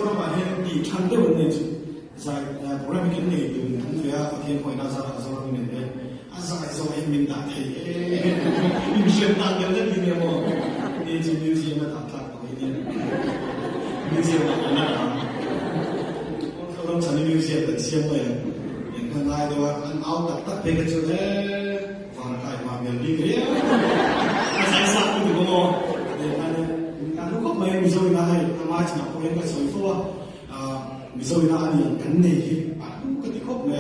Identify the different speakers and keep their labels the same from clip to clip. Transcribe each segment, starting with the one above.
Speaker 1: ra mà hiện bị chăn đều này chứ dài bữa nay mình cái từ thằng phía thiên hội na ra ra mình này dài rồi em mình đã thấy mình xem ta cái rất nhiều mà đi chơi museum mà thật của cái này museum là nào không chẳng đi museum là xem vậy những cái này đó anh áo đặt tắt cái chỗ đấy và lại mà mình đi cái dài sát cái gì không để anh lúc có mấy rồi là hay mai chỉ là có cái sợi phô rồi là anh cái này thì anh cái thì có mấy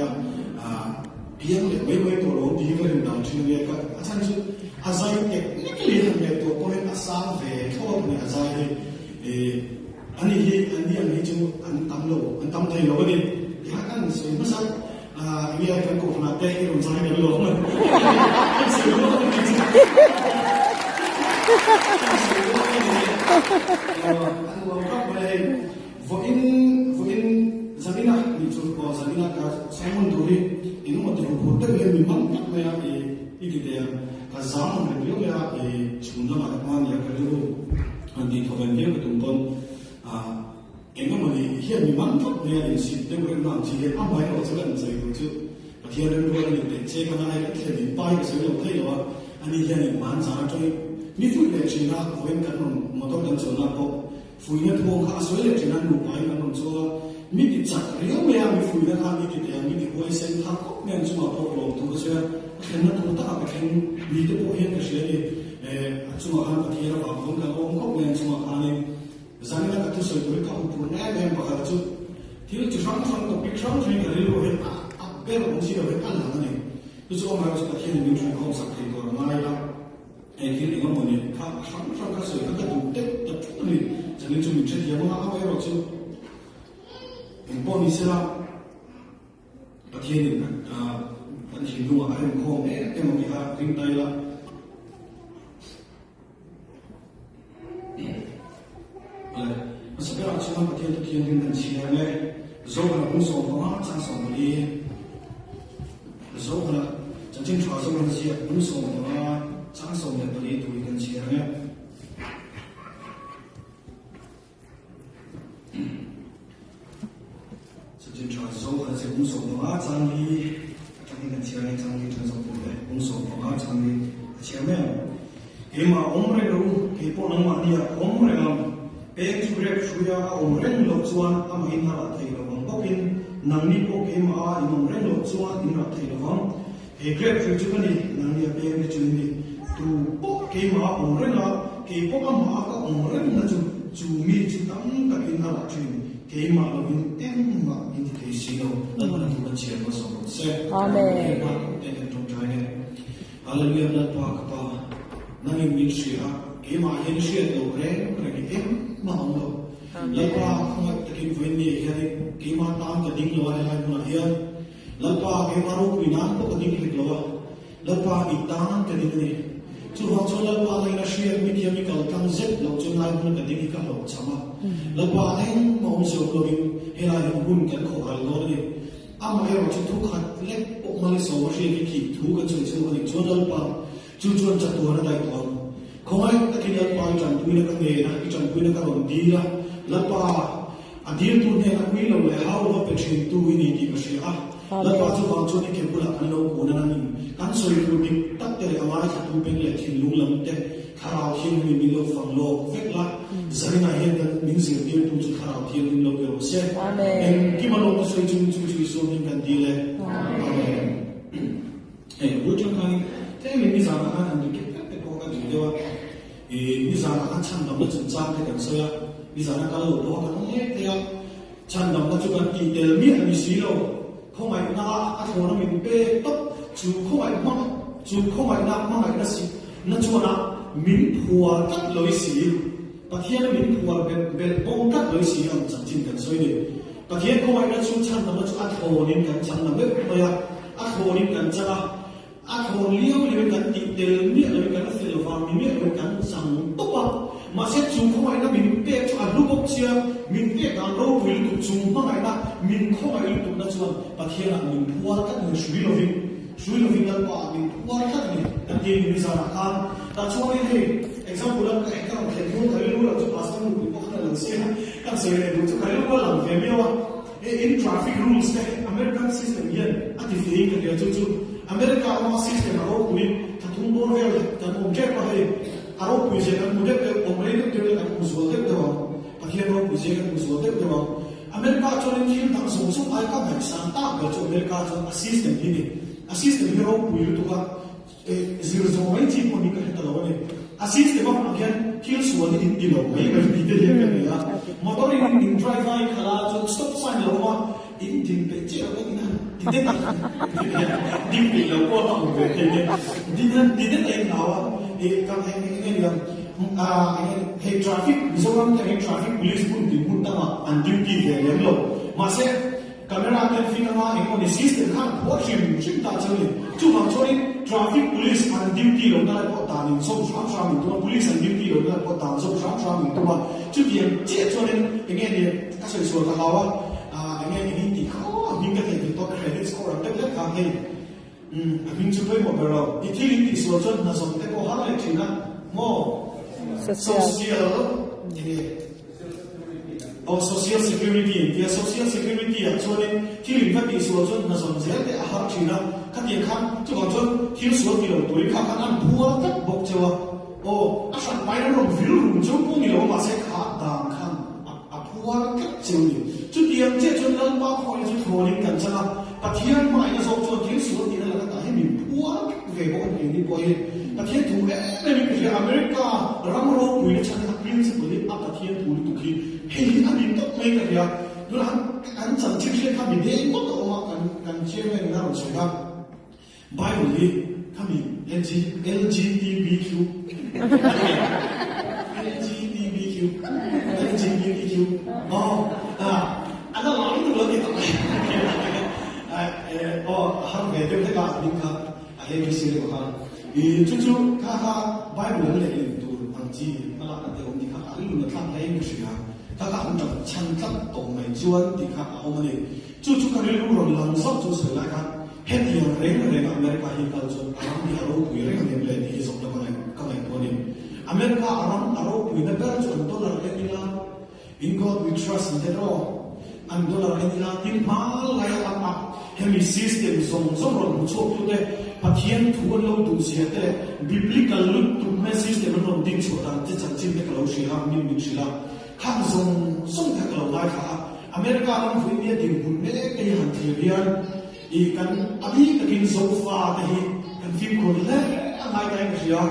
Speaker 1: biang để mấy tổ lồng đi vào trong chuyện này các anh chứ azai cái cái gì thằng tổ có cái asal về thôi này azai thì anh ấy chứ anh tâm thấy lâu đi thì anh sẽ mất sắc nghe cái cổ là tê cái đồng sai cái lỗ mà anh sẽ lỗ anh uống các bài vốn Zabina ni cuba Zabina ka Simon Dori ini mau terhubung dengan memang tak maya ini dia ka zaman beliau ya sebenarnya macam ya kalau di tahun dia ketumpon ini mau dia memang tak maya di situ berkenaan sih apa yang orang sebut saya itu dia ada dua ni deh karena ada kita di pai saya tahu ya ani dia ni mana sana tu ni tu dia cina koin kan motor dan cina kok fuinya tu kau asal dia cina lupa kan so mi di chak riau me ami fui na kami ki te mi di koi sen tha ko men chuma to lo tu se khen na tu ta ka khen mi de po hen ka she ni chuma han ka thira ba ko ka ko men chuma ka ni zani na ka tu se tu ka pu na me ba ka chu thil chu sang sang ko pi sang thai ka ri lo he a be ro si ro he kan na ni tu chu ma ka khen mi chu ko sak thai ko ma lai la thil ni mo ni ka sang sang ka se ka tu te tu ni zani chu mi che ya ma a ba ro chu Impon Islam, Patien kan Hindu akan kong mau kita rintai lah. Masa berapa cuma Patien rintai siapa ni? Zohar pun soal macam soal ni. Zohar jangan cuma soal siapa pun soal macam soal ni tu ikan siapa ni. Zohar是无所不阿张力，张力跟前面张力承受不了，无所不阿张力前面，给嘛我们路给不能嘛的，我们白出来出呀，我们路转，阿们因他来推了往北边，能力不给嘛，我们路转因来推了往，给白出去个呢，能力白的出呢，都不给嘛，我们啦，给不阿嘛个我们那就米就当个因他来出。给马路边点马边可以使用，那么我们钱不少，是。阿门。给马路点点中间的，阿拉约那多个吧，那你民事啊，给马现事都人可能给马路，那把我们这个问题现给马当个顶楼来不那样，那把给马路边那个顶楼啊，那把一当个顶呢。就往从那把那个事业面前咪搞刚直，老从那个地方搞什么？那把那某些个边，后来用滚跟口干多的，阿妈要就土卡勒，我们的手是一个土个就个的，做那把就做这多的来多，可爱那个那把一张堆那个咩啦，一张堆那个红地啦，那把啊地土呢那堆了来好多被全堆呢地个是啊。แล้วก็จะวางชุดที่เก็บกุหลาบอันโลกุนั่นนี่การสวยรูปตัดแต่ละวันจะดูเป็นเหล็กที่ลุงลำเต็มคาราโอเกะมีโลกฟังโลกเฟกละจะได้มาเห็นกันมิงสิ่งเดียวดูจุดคาราโอเกะมีโลกเยอะเสียเอ็งที่มันโลกสวยจุดส่วนนี้กันดีเลยรู้จักกันแต่ไม่มีสารอาหารที่เก็บแต่พอกันถึงเดียวมีสารอาหารชั้นดำแล้วจุดจ้างให้กันเสียมีสารอาหารโลกตัวกันเดียวชั้นดำแล้วจุดกันตีเดลมีอันมีสีโลkhông phải na à thằng nó mình bê tóc chú không phải mắc chú không phải na gì nó chú na mình phùa cắt lối xì và khi nó mình phùa bền bông cắt lối xì làm chẳng chừng cần xoay đi và khi không phải nó chú chăn nó chú ăn hồ nên cần chăn là biết bây giờ ăn hồ nên cần chăn ăn hồ liêu nên cần tịt tiền miệng nên cần phải là vào miệng nên cầnสั่งtóc à mà xét chú không phải nó mình bê chú ăn lúc bốc chia mình bê càng lâu vì lúc chú mà ngày na mình không phải lúc nó chú và khi là mình phùa cắt mình suy lo vinh là quả mình phùa cắt mình đặc biệt mình giờ là ăn ta cho nên thì example là cái làm thầy không thấy lúc là chú pastor mình cũng không là làm gì làm sao này đúng chứ cái lúc đó làm về miêu in traffic rules này American system yên anh thì phim cái điều chú America nó system ở đâu cũng thằng thùng bò về thằng ông chết qua đây ở đâu cũng sẽ thằng ông chết ông ấy được cái thằng ông xuống được đâu thằng kia nó cũng sẽ thằng ông xuống được đâu America cho nên khi thằng sống sống ai các bạn sáng tạo để cho America cho assistant ini assistant hero cũng yêu tụi zero zero mấy chi mà mình cái đó này assistant mà anh kia khi xuống thì đi đâu mấy cái gì đấy cái này à motor in drive by khala cho stop sign lo mà in din pe che cái này đi đi đi lâu quá không về thì đi đến nào thì các cái này hey traffic mizoram cái traffic police pun di pun tama on duty về lên lo mà sẽ camera cái phim mà anh có system khác watching chúng ta chơi chú mà chơi traffic police on duty lo cái có ta nên sống sáng mình tụi police on duty lo cái có ta sống sáng mình tụi chú tiền chết cho nên anh nghe đi các sự sửa cái nào anh nghe đi thì khó mình cái này thì tôi credit score rất là cao hay mình chụp với một cái rồi thì thì sửa cho nó xong cái có hát lại chuyện đó mo social social security dia social security cho nên khi mình phát đi số cho nó dòng dễ để học chỉ là các tiền khác chứ còn cho thiếu số thì đầu tuổi khác ăn thua tất bộc chưa áp sản bài nó làm phiếu rụng chỗ cũng nhiều mà sẽ khá đàng khăn thua các chiều nhiều chút tiền chết cho nên bao khỏi chút thua đến gần sao và thiên mãi nó dòng cho thiếu số thì là cái hay mình thua về bộ tiền đi coi và thiên thủ ấy mình cái America rắm rô quỷ nó chẳng hạn principle áp thiên thủ tụ khi hey anh đi tốt mấy cái gì đó là anh chẳng chịu chuyện tham mình đấy mất đâu mà cần chơi với người nào rồi đó Bible đi tham mình LGBTQ anh đã nói được rồi thì học về được cái cả những cái cái gì đó chú ha Bible này là tụ bằng gì mà là cái ông đi khác anh luôn làm cái gì à các ông trong chân chất tổ máy chuan thì khác ông này chú cái lúc rồi lần sau chú sửa lại cái hết nhiều rèn America hiện tại cho anh đi ở đâu cũng rèn lên thì giống như cái này thôi này America ở đâu cũng đã cho anh tôi là cái gì là in God we trust in the Lord anh tôi là cái gì là tin mà lại là hemi system giống rồi một số thứ phát hiện thu lâu đủ sẽ thế biblical lúc tụ mấy system nó làm định số đàn chỉ chẳng chịu cái lâu xí ha mình xí ha khác giống sống theo cái lâu lại cả America làm vui biết điều buồn mấy cái hàng thị riêng ý kan abi cái kinh số pha thì kan phim còn lẽ ngay cái gì à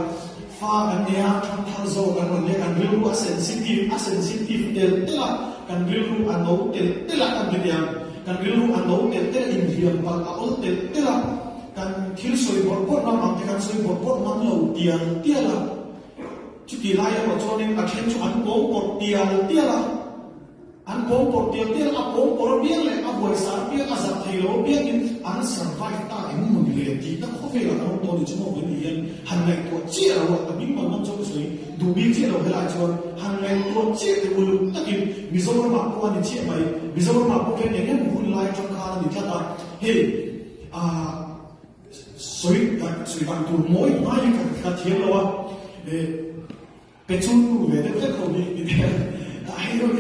Speaker 1: pha kan nè trong thang số kan còn nè kan real lu sensitive tel là kan real lu anh nấu tel là kan cái kan real lu anh nấu tel in riêng và cái tel là kan thiếu soi bột nó làm thì kan soi bột nó lâu tiền là chút kỳ lai ở chỗ nên là khiến cho anh bột tiền là anh bột tiền là bột biết là anh buổi sáng biết là giặt thầy lỗ biết nhưng anh survive ta em muốn liền thì nó không phải là không tôi thì chúng tôi vẫn liền hàng ngày tôi chia rồi tại vì mà nó trong suy đủ biết chia rồi lại cho hàng ngày tôi chia thì vừa lúc tất nhiên vì sao mà cô anh chia mày vì sao mà cô cái này em muốn lại trong khá là như thế nào hey suy bằng tụ mỗi mai cái thiên lo cái chung về cái không đi thế hay rồi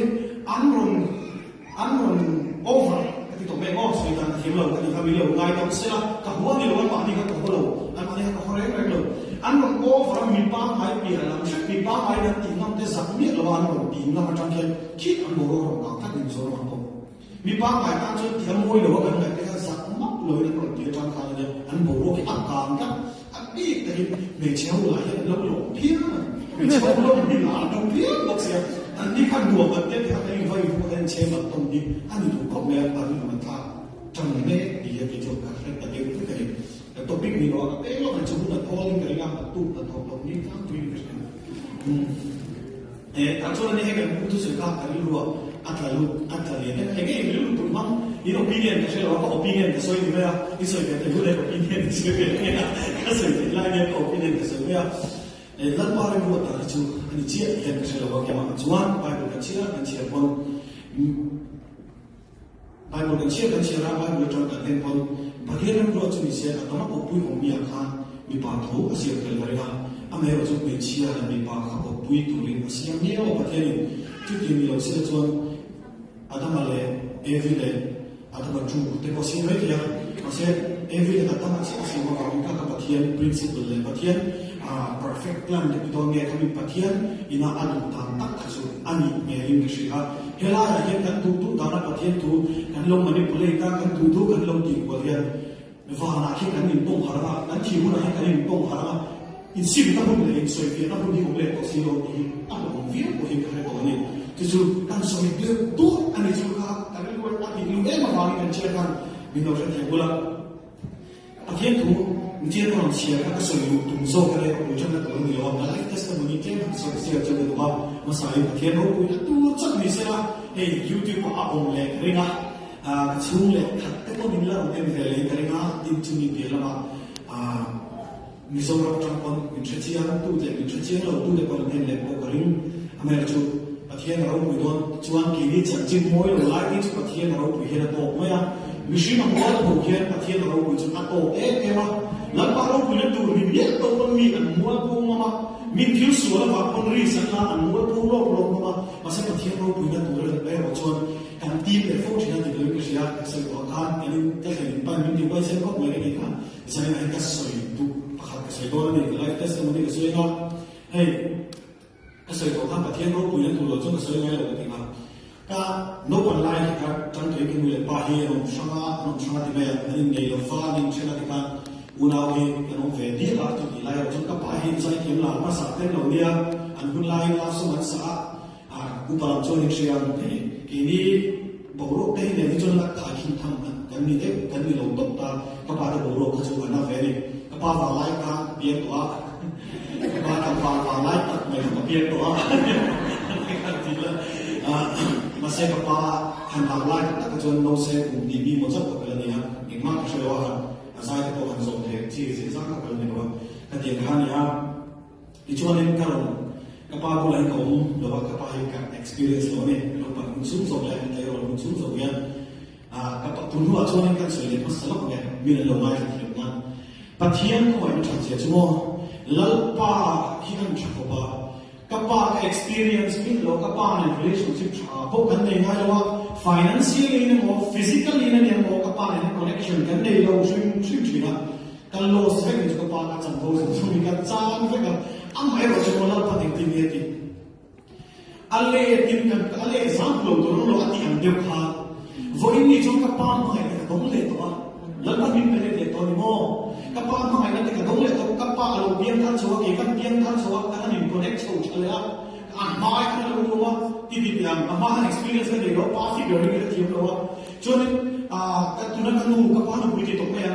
Speaker 1: anh rồi over cái tụ mẹ ngó suy bằng thiên lo cái gì cái lo ngay trong xe là cả hoa đi lo anh bạn đi cả hoa lo anh bạn đi cả hoa đấy lo anh rồi over mình ba mai bị làm chuyện mình ba mai là tiền năm thế giặc biết lo anh rồi tiền năm trong kia khi anh bỏ rồi cả các điểm số mà không mình ba mai ta chơi tiền môi lo cái này cái giặc mất lời nó còn tiền trong khai này anh bỏ rồi cái ăn càng các anh biết cái về chéo lại lâu lâu phía về chéo lâu đi làm đồng phía bốc xe anh đi khăn đùa vật đấy thì anh vay phụ anh chơi vật đồng đi anh đi tụ cộng lên anh đi mình thà trong này thì cái chỗ cả cái cái topic này nó cái nó là chúng là thôi cái làm tụ là học đồng đi tham quy anh cho nên cái cũng tôi sẽ các cái luôn anh là liền cái luôn tụi măng đi opinion cái là có opinion cái soi gì vậy cái soi cái tôi lấy opinion cái soi cái soi cái lại cái opinion cái soi vậy lần qua cái là chú anh chia cái là cái mà chuan Bible cái chia con Bible kan chia ra Bible trong cái tên con bagian yang dua jenis ya atau apa pun orang biarkan di patuh asyik terlari amai ro chu me chia la mi pa kha ko pui tu rin asiam ni o pathian chu ti mi lo se chuan adama le evile adama chu te ko sin mai ya ase evile adama se se ma ka ka pathian principle le pathian perfect plan de to nge kami pathian ina adu ta tak khasu ani me rim ke shika hela ya he kan tu dana pathian tu kan lo manipulate ta kan tu kan lo ti ko ya va na ki kan in tong harama nan thi hu na he kan in tong harama in sim ta hun le in soi fi na hun di le ko si lo ni a ko vi ko he ka ko ni tu kan soi de tu ani chu ka kan lo ta ni lu e ma va ni kan che kan mi no che bula pathian tu dia orang siapa que soy un zoom que le escuchan a todo el mundo la life testimony que so que sea todo va masai que no puede tu chắc ni será YouTube a on le ringa chung le khatte ko min la on le ringa tin chung ni bela ma mi so ro tang kon min chia tu de min chia lo tu de ko le ko ring amer chu pathian ro mu don chuan ki ni chang chin moi lo lai ni chu pathian ro pu he na to mo ya mi shi na mo ko hian pathian ro mu chu a to e ma lan pa ro pulen tu ni ye to kon mi an mo pu ma min thiu su la pa kon ri san la an mo pu lo ma ma se pathian ro pu na tu le pe ro chuan kan tim le fo thina ti le sia se ko kan ani ta se pa min ti pa se ko me ni kan sa ni ai ka so tu pa kha se ko ni la ta se mo ni se na hey ka se ko kan pathian ro pu na tu lo chu ka se ngai lo ti ma ka no kon lai ka tan te ki mu le pa hi ro shanga ti me ani nei lo fa ni chena ti ka unau hi kanong ve di la tu di lai chu ka pa hi sai kim la ma sa ten lo nia an hun lai la so man sa u pa cho ni chiam te ki ni bo ro te ne ni chon la kha khin tham kan ni te kan ni lo tok ta ka pa de bo ro ka chu na ve ni ka pa va lai ka bien to ka pa va lai ta me ka bien to ka ti la ma se ka pa han la lai ta ka chon no se ku ni bi mo cha ka ni ha ni ma ka shlo ha asai ko han zo the chi se sa ka ka ni wa ka ti kha ni ha ti chuan en ka ro ka pa ko lai ko lo ka pa hi ka experience lo ne lo pa sum zo lai ka ro sum zo ya ka pa tu nu a chuan en ka se le ma sa lo ne mi lo mai ka na pathian ko ai cha che chu mo lal pa ki han cha ko pa ka pa ka experience min lo ka pa ne relationship cha po kan nei ha lo financially ne mo physically ne mo ka pa ne connection kan nei lo shim china kan lo se ne ka pa ka cham bo so mi ka chan fe ka am ai ro so la pa ting ting ye ti alle tin kan alle example to lo ati am de kha vo in ni jo ka pa ma ka dong le to la pa min pe le to ni mo ka pa ma ka ne ka dong le to ka pa lo bian kan so ke kan bian kan so ka ni connect so chale a mai ka lo wa ti ti am ma experience ka de ro pa fi gari ka ti lo wa cho ne ka tu na ka nu ka pa na pu ti to ya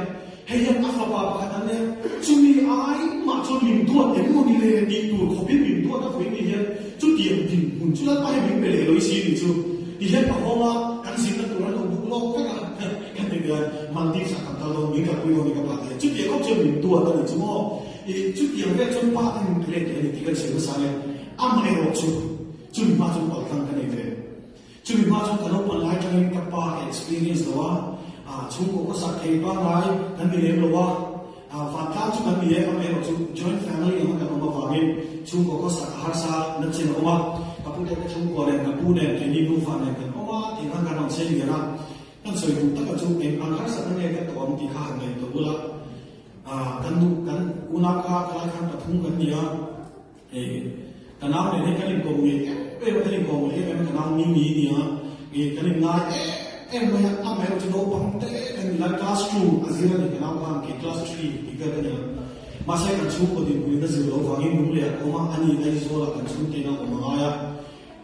Speaker 1: hey ya afa pa ka ta ne chu mi ai ma cho min du de mo ni le ni tu ko bi min du ka fo ni ya chu ti am tin mun chu la pa min pe le lo si ni chu ti he pa ho ma kan sin na tu na lo bu lo ka ka ti ga man ti sa ka ta lo ni ka pu lo ni ka pa chu ti ko chu min du ta ni chu mo chu ti am ve chu pa ta min le ni ti ka se sa le am ai ro chu mi ma chu pa kan ka ni ve chu mi ma chu ka no pa lai ka ni ka pa experience lo wa chung ko sa ke pa ngai kan ni le lo wa fa ta chu kan ni e ka me ro chu joint family ma ka no ma min chung ko sa har sa na chen o ma ka pu de chung ko le ka pu ne ke ni bu fa ne ka o ma ti kan ka no se ni na kan so yu ta ka chu ke an har sa ne ka to am ti kha ne to bula kan nu kan una ka ka kan ta thung kan ni ya kanam ne kan ko mi pe kan ko mi kan kanam ni ya kan na em mới ăn mấy cái đồ bông tê em là class 2 azira ni kanam kan ke class 3 ika kan ya masa kan chu ko din ko na zero wa ngi mum le ko ma ani dai zo la kan chu ke na ko ma ya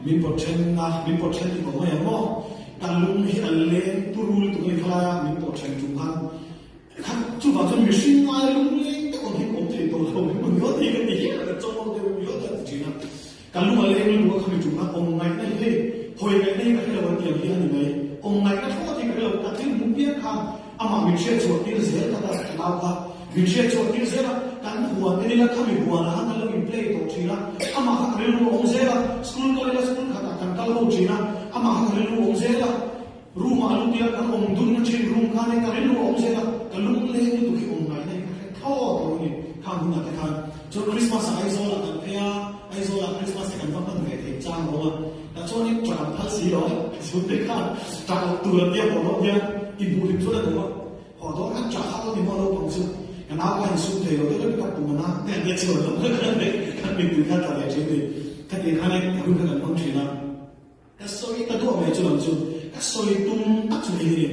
Speaker 1: min po chen ko ma ya mo kan lung hi al le tu ru tu ni khala ya min po chen chu kan chu ba chen mi shin ma lung le te ko hi ko te to lo ko yo ti ke ni ya cho mo te yo ta chi na kan lung le ni ko khami chu ma ko ngai na he hoi ngai nei ka le wa ti hi ani ngai ông này các thua thì cái lâu các thiên muốn biết không mà mình sẽ chuột đi dễ ta ta nào cả mình sẽ chuột đi dễ là cái buồn cái là không bị buồn là hắn là mình play tổ chỉ là mà cái lúc ông dễ là school cái là school khát cái lâu chỉ là mà cái lúc ông dễ là room mà lúc kia cái ông đun nó trên room cái lúc ông dễ là cái lúc lên thì cái ông này thao rồi không như là cái cho Christmas ai zo là kan phia ai zo là Christmas kan fa kan ve the chang ho ta cho ni tra phal si lo su te kha ta tu la dia ho lo dia i bu ri cho la do ho do kan cha ha ni mo lo bang su kan a kan su te lo de ka pu na te de cho lo kan ni tu kha ta le che ni ka ti kha ne ku ka kan bang chi na ka so i ka do me cho lo chu ka so i tum tak chu ni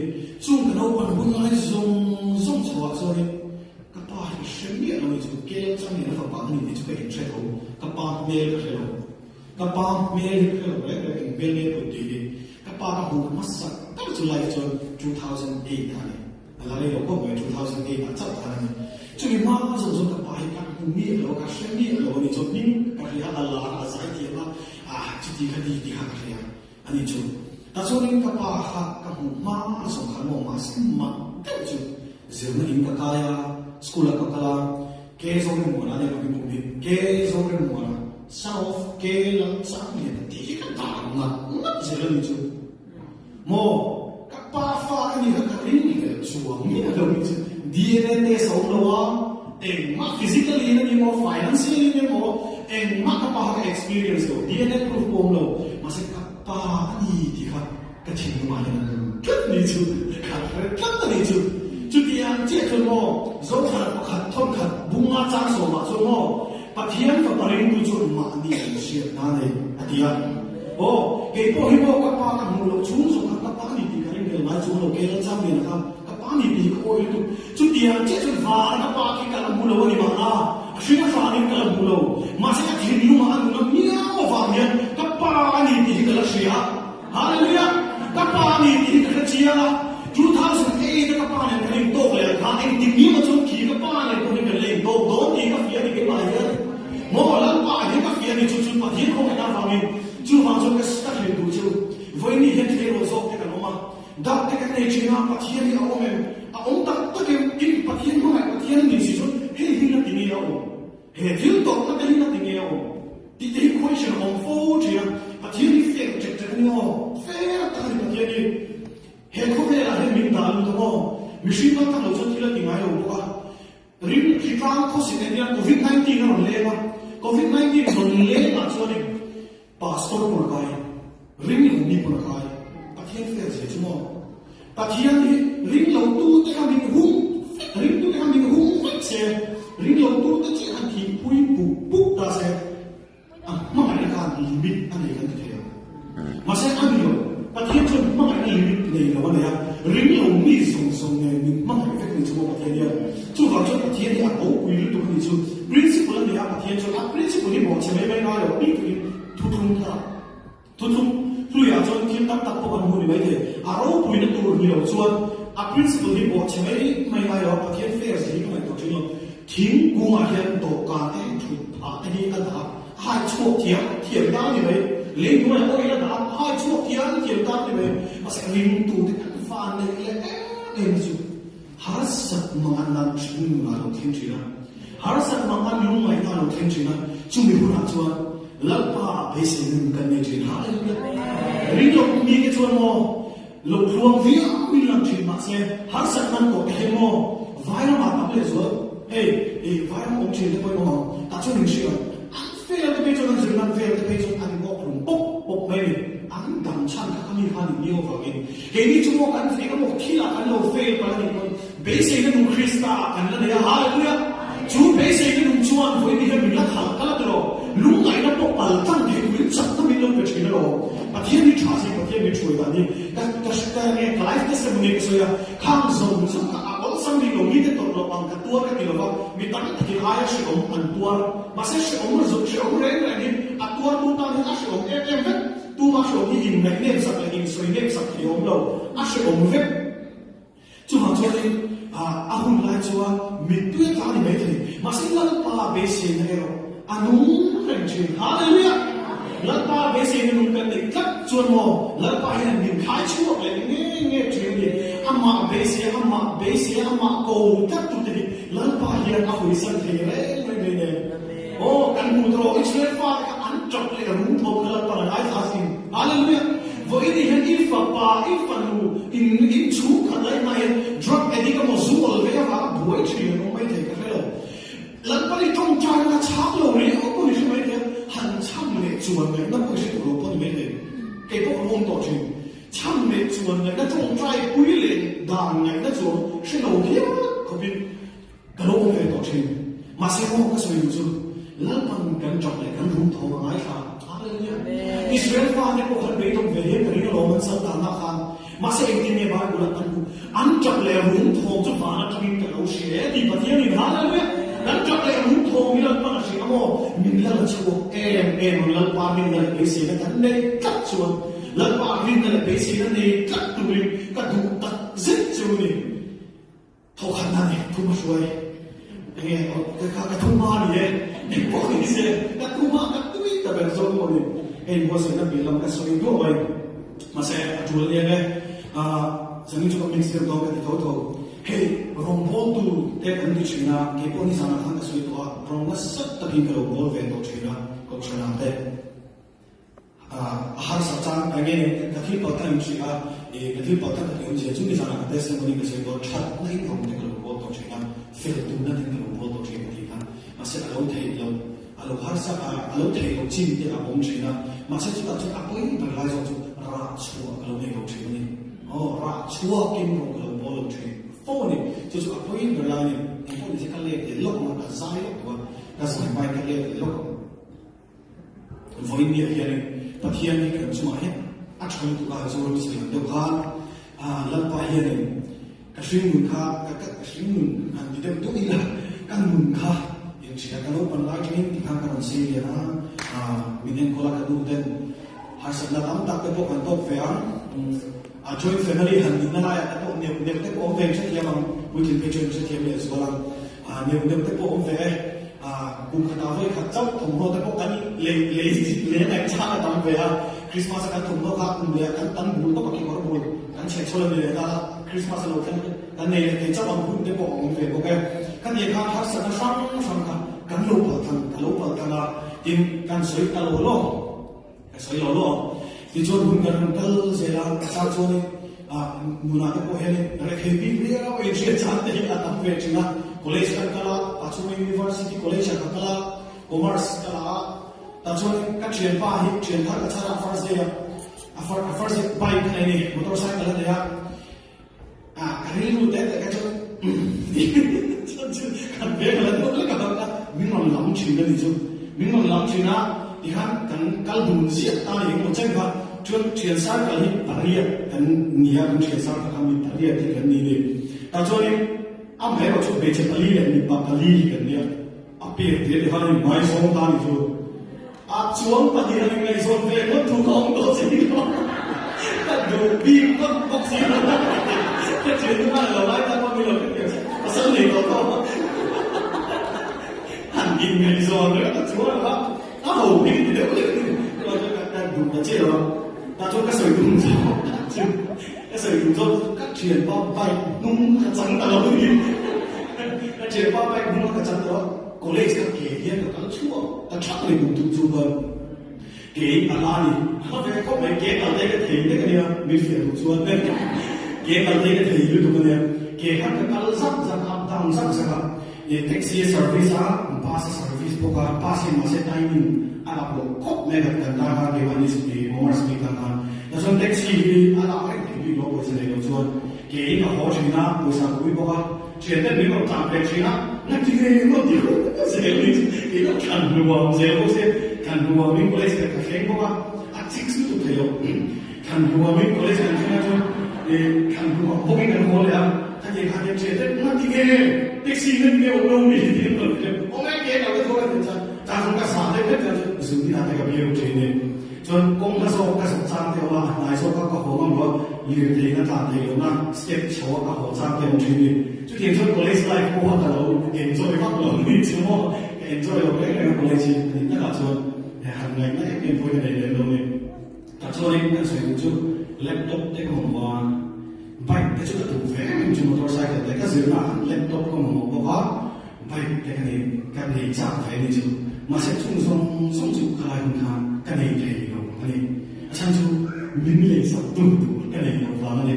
Speaker 1: chu ka no pan bu na zong cho wa so ni ka pa hi shen ni lo ni chu ke chang ni na fa pa ni chu pe che ho ka pa me le che lo ka pa me le che lo le be le ku ti ni ka pa ka hu ma sa ta chu lai cho 2008 ta ni ala le lo ko me 2008 ta cha ta ni chu ni ma zo zo ka pa hi ka hu ni lo ka shen ni lo ni chu ni ka ri ala a sai ti la chu ti ka di ha ka ri ani chu ta chu ni ka pa ha ka hu ma zo ka mo ma sim ma ta chu zir na in ka kaya school ka kala ke zo ni mo na le ka mu ni ke zo ni mo na south ke la sang ni ti ka ta na zir ni chu mo ka pa fa ni ka ri ni ka chu ni lo ni chu DNA te so lo wa ma physically ni mo financially ni mo ma ka pa ka experience lo DNA proof ko lo ma se ka pa ni ti ka ka chin ma ni na ka ni chu ka ka ni chuจุดยังเจ้าจนโม่โซ่ขัดขัดทนขัดบุ้งอาจารย์สมาจนโม่ปะเทียนกับปริญญาจนมาดีเสียนั่นเองอดีตโอ้เกี่ยวกับฮิโมกับปากับมูลชุ่มสุขกับปานี่ดีกันเรื่องหลายจุดเราเกี่ยวกับจำเป็นนะครับกับปานี่ดีโอ้ยจุดยังเจ้าจนฟ้ากับปาที่กับมูลวันนี้มาละชื่อฟ้านี่กับมูลมาเสียทีนี้มาอันนั้นเนี่ยว่าฟ้าเนี่ยกับปานี่ดีกับเสียฮาเลลูยากับปานี่ดีกับเสีย2008 ka pa ne ring to le ka en ti mi ma chu ki ka pa ne ko ne le do do ni ka fia ni ke ba ya mo la pa ni ka fia ni chu chu pa hin ko na fa mi chu ma chu ka sta le du chu voi ni het le ro zo ke ka no ma da te ka ne chi na pa thi ni a o me a on ta ta ke in pa thi mo ma pa thi ni si chu he hi na ti ni a o he ti to ta te ni na ti ni a o ti te question on fo chi pa thi ni fe che che ni o fe ta ni pa thi ni he ko ve la he min da lu to mo machine ba ta lo chon ti la ni ngai lo ba rin ki tang ko si ne ya covid 19 no le ma covid 19 no le ma so ni pastor ko kai rin ni ko kai pa thi fe se chu mo pa thi ni rin lo tu te ka min hu rin tu te ka min hu se rin lo tu te chi an thi pui pu pu ta se ma ma ka ni bit an ni kan ti ya ma se an yo pa thi chu ma ma ni nei lo ne ya ring lo mi song song ne ni ma ma ka ni chu pa thi ya chu fa chu pa thi ni a ko pu ni tu ni chu principle ni a pa thi chu a principle ni mo che mai mai na yo ni tu tu tu ya chu thiên tak tak ko ban hu ni mai de a ro pu ni tu ni lo chu a principle ni mo che mai na yo pa thi fair si ni mai to chu thing ku ma hian to ka te chu pa ni ka da hai chu thia thia da ni mai lên của mình ôi là đã hai chuột thiên thiên tam thì vậy mà sẽ linh tụ thì các phan này em chú har sat mang ăn chung mà lo thiên chỉ là har sat mang ăn lung mai ta lo thiên chỉ là chung bị hụt chuột lấp ba bế sinh nên cần nên chỉ har lên linh lộc mi cái chuột mò lộc luồng vía mi làm chỉ mà sẽ har sat mang có cái mò vai nó mà tập lên chuột hey vai nó ông chỉ để coi mò ta cho mình chịu fail the page on the not fail the page on the walk from pop maybe ang dam chan ka kami han ni o fa gen he ni chu mo kan se ka mo khila kan lo fail pa ni kon basic nu krista kan la ya hallelujah chu basic nu chuan voi ni he mi la khal kala tro lu ngai na pop pal tan ni ku chat ta mi lo pe chi lo pa thi ni tha se pa thi ni chui ba ni ka sta ne life testimony ko ya khang zong zong ka sang đi lồng đi tụt lồng bằng cả tua cái gì đó mình tắm thì ai sẽ ống ăn tua mà sẽ ống là dùng sẽ ống rén lại đi à tua tu ta thì sẽ ống em hết tu mà sẽ ống đi in này nên sạch là in xoay nên sạch thì ống đầu sẽ ống hết chú họ cho nên hun lại cho mình tuyết ra thì mấy thì mà sẽ lăn pa bê xì này rồi nung lên trên hallelujah lăn pa bê xì này nung cái này cắt chuồn mò lăn pa này mình khai chuộc lại nghe chuyện gì amma base amma ko tak tu tadi lalpa hian a hui san the re ne o kan mu tro israel fa ka an chok le ru tho kala pa ai sa sin hallelujah vo ini hian ifa pa ifa nu in chu kala mai drug addict mo zu ol ve va boy chi no mai the ka helo lalpa ก็เลยจ้องใจนะชักเราเนี่ยก็ไม่ใช่ไหมเนี่ยหันช่ำเลยชวนเลยนั่นก็ใช่ตัวพ่อไม่เลยแกก็ลงต่อชิงช่ำเลยชวนเลยนั่นจ้องใจคุยเลยด่านไงนั่นชวนใช่เราเนี่ยเขาเป็นกระโดดเลยต่อชิงมาเสียงก็สวยอยู่แล้วมันกันจับเลยกันรุ่งทองอะไรค่ะอะไรเนี่ยอิสราเอลฟ้าเนี่ยพวกเขาไม่ต้องเวียนกันนี่เรามันสัตว์ต่างกันมาเสียงที่เนี่ยบ้านกูละอันจับเลยรุ่งทองจะฟ้าจะมีแต่เราเสียดีปะเทียนี่หาแล้วเนี่ยนั่นจับเลยรุ่งทองมีแล้วมันเสียโม่มีแล้วชัวมันแล้วว่ามีแล้วไปเสียกันเนี่ยกัดชัวแล้วว่ามีแล้วไปเสียกันเนี่ยกัดตัวเลยกัดดูตัดซิชัวเนี่ยทอขันนั่นเนี่ยทุ่มช่วยเนี่ยก็ทุ่มมาเนี่ยนี่พวกนี้เสียก็ทุ่มมาก็ตุ้ยแต่เป็นโซ่หมดเลยเห็นว่าเสียนั่นเป็นลำก็สวยด้วยมาเสียจุดเนี่ยจะมีจุดมิกซ์เดียวกันที่เขาตัวเฮ้ยรองบอลดูเด็กคนที่ชนะเก็บคนที่สามารถทำก็สวยตัวรองก็สัตว์ตะกี้ก็รองบอลเวนตัวชนะก็ชนะแต่อาหารสัตว์จานอะไรเนี่ยตะกี้พอตั้งชื่อตะกี้พอตั้งตะกี้ชื่อจุดที่สามารถแต่สิ่งนี้ก็สวยตัวชัดนั่นของเด็กรองบอลตัวชนะเฟลตุนนั่นเด็กรองบอลตัวชนะที่กันมาเสียเราเทเราเราหาสักเราเทเราจิ้มที่เราผมชนะมาเสียจุดจุดอะไรเป็นไรจุดราชัวเราเนี่ยเราชนะนี่ราชัวกินของเราบอลชนะโฟนี่จุดจุดอะไรเป็นไรเนี่ยโฟนี่จะกันเลี้ยล็อกมันก็ซ้ายล็อกตัวก็ซ้ายไปกันเลี้ยล็อกโฟนี่เนี่ยเฮียนี่ปะเทียนนี่ก็สมัยอัดชนตัวก็จะรู้สึกเดือดร้อนแล้วไปเฮียนี่กระชิงมือข้ากระชิงมืออันนี้เดิมตัวนี้ละกันมือข้าอย่างเช่นกันเราเป็นรายที่ที่ทางการเสียนะมีเงินคนละกันดูเด่นหาสัญญาตั้งแต่พวกกันโต๊ะเฟียช่วยแฟมิลี่หันดินนั่นแหละแต่พวกเนี่ยเด็กพวกเวงเช่นเดียวกันวิธีเป็นเช่นเดียวกันสกอลังเนี่ยเด็กพวกเวงกุมขนาดที่ขัดเจ้าถุงห่อแต่พวกกันเลยแต่งชาติตามเวลาคริสต์มาสกันถุงห่อครับคุณเดียกันตั้งบุญต้องมากินของบุญกันเช็คโซลเลยนะคริสต์มาสเรากันเนี่ยเจ้าบางคนเด็กพวกเวงโอเคกันเนี่ยข้าทักษะช่างกันลูกกันละทีมกันสวยกันโลสวยโลที่ชวนคุณกันกันเสียละชาวชนมูนาเด็กพวกเฮเนี่ยอะไรเคปีเรียกว่าเอเชียชาติที่อัตมาเวชนะcollege kan kala pachume university college kan kala commerce kala tachone ka train pa hi train thar ka chara first day first bike ni motorcycle la ya karilu te ka chon kan be la to la ka min non lam chin ga ni chu min non lam chin na i han kan kal dun si ta ni mo chen ba chon train sar ka hi pariya kan niya kan train sar ka mi pariya ti kan ni ni tachone अब है बच्चों बेचे अली है निपा अली करने अब पे तेरे हाल में माय सोम था नहीं जो आप चुम पति हमें माय सोम पे वो तू कौन तो सही हो जो भी कब बक्सी हो तो चेतु में लड़ाई तक वो मिलो असल नहीं तो हंगी में सोम ले तो चुम ना अब वो भी नहीं देखो तो जो करता है दूध बचे हो ना जो कैसे दूध जो कैसे दूध các chuyện bao bay nung cả trắng cả lối đi các chuyện bao bay nung cả trắng đó có lẽ các kẻ hiện là các chúa các chắc là đủ tụt tụt hơn kẻ anh ani họ phải có mấy kẻ ở đây cái thầy đấy cái này mình phải tụt tụt đấy kẻ ở đây cái thầy như tụi mình kẻ khác cái rắc âm tăng rắc ये taxi service bus service boka bus में से timing आप लोग कब में करता है कि वाली से commerce में करता है तो जो taxi भी आप एक भी लोग वैसे नहीं जो कि एक हो चुना वैसा कोई बोका चेते भी लोग चाप ले चुना ना ठीक है ये तो सेलिंग ये तो kan हुआ kan हुआ में पुलिस का कहीं बोका अच्छी सी तो थे kan हुआ में पुलिस का चुना जो ये kan हुआ बोके kan हो लेถ้าเด็กขาดเจ็บนั่นที่เงี้ยแท็กซี่นั่นเงี้ยโอ้โหมีที่นั่นเลยโอ้แม่เงี้ยเราจะโทรกันจะจางกระสานได้ก็จะสิ่งที่น่าจะกับเยี่ยมจริงเนี่ยจนกงกระสอบกระสอบจางเดียวว่านายโซ่ก็หัวมันว่ายืนดีนะจางเดียวนะสเก็ตโชว์ก็หัวจางเดียวจริงเนี่ยจุดที่ชนคนเล็กไล่พวกแต่เราเอ็นจอยมากเลยนี่ชั่วโมงเอ็นจอยเราเล่นกันคนเล็กจริงนี่น่าจะชวนหันไงน่าจะเป็นพวกอะไรเลยเราเนี่ยแต่ชวนนี่ก็สวยจุดแล็ปท็อปเด็กของว่าbaik, kita sudah tu film cuma motorcycle, mereka zina laptop ko mo bawa, baik, mereka ni kan ni cak film ni tu, masih song tu kalau yang kan ni film ni, macam tu nilai satu tu kan ni apa ni,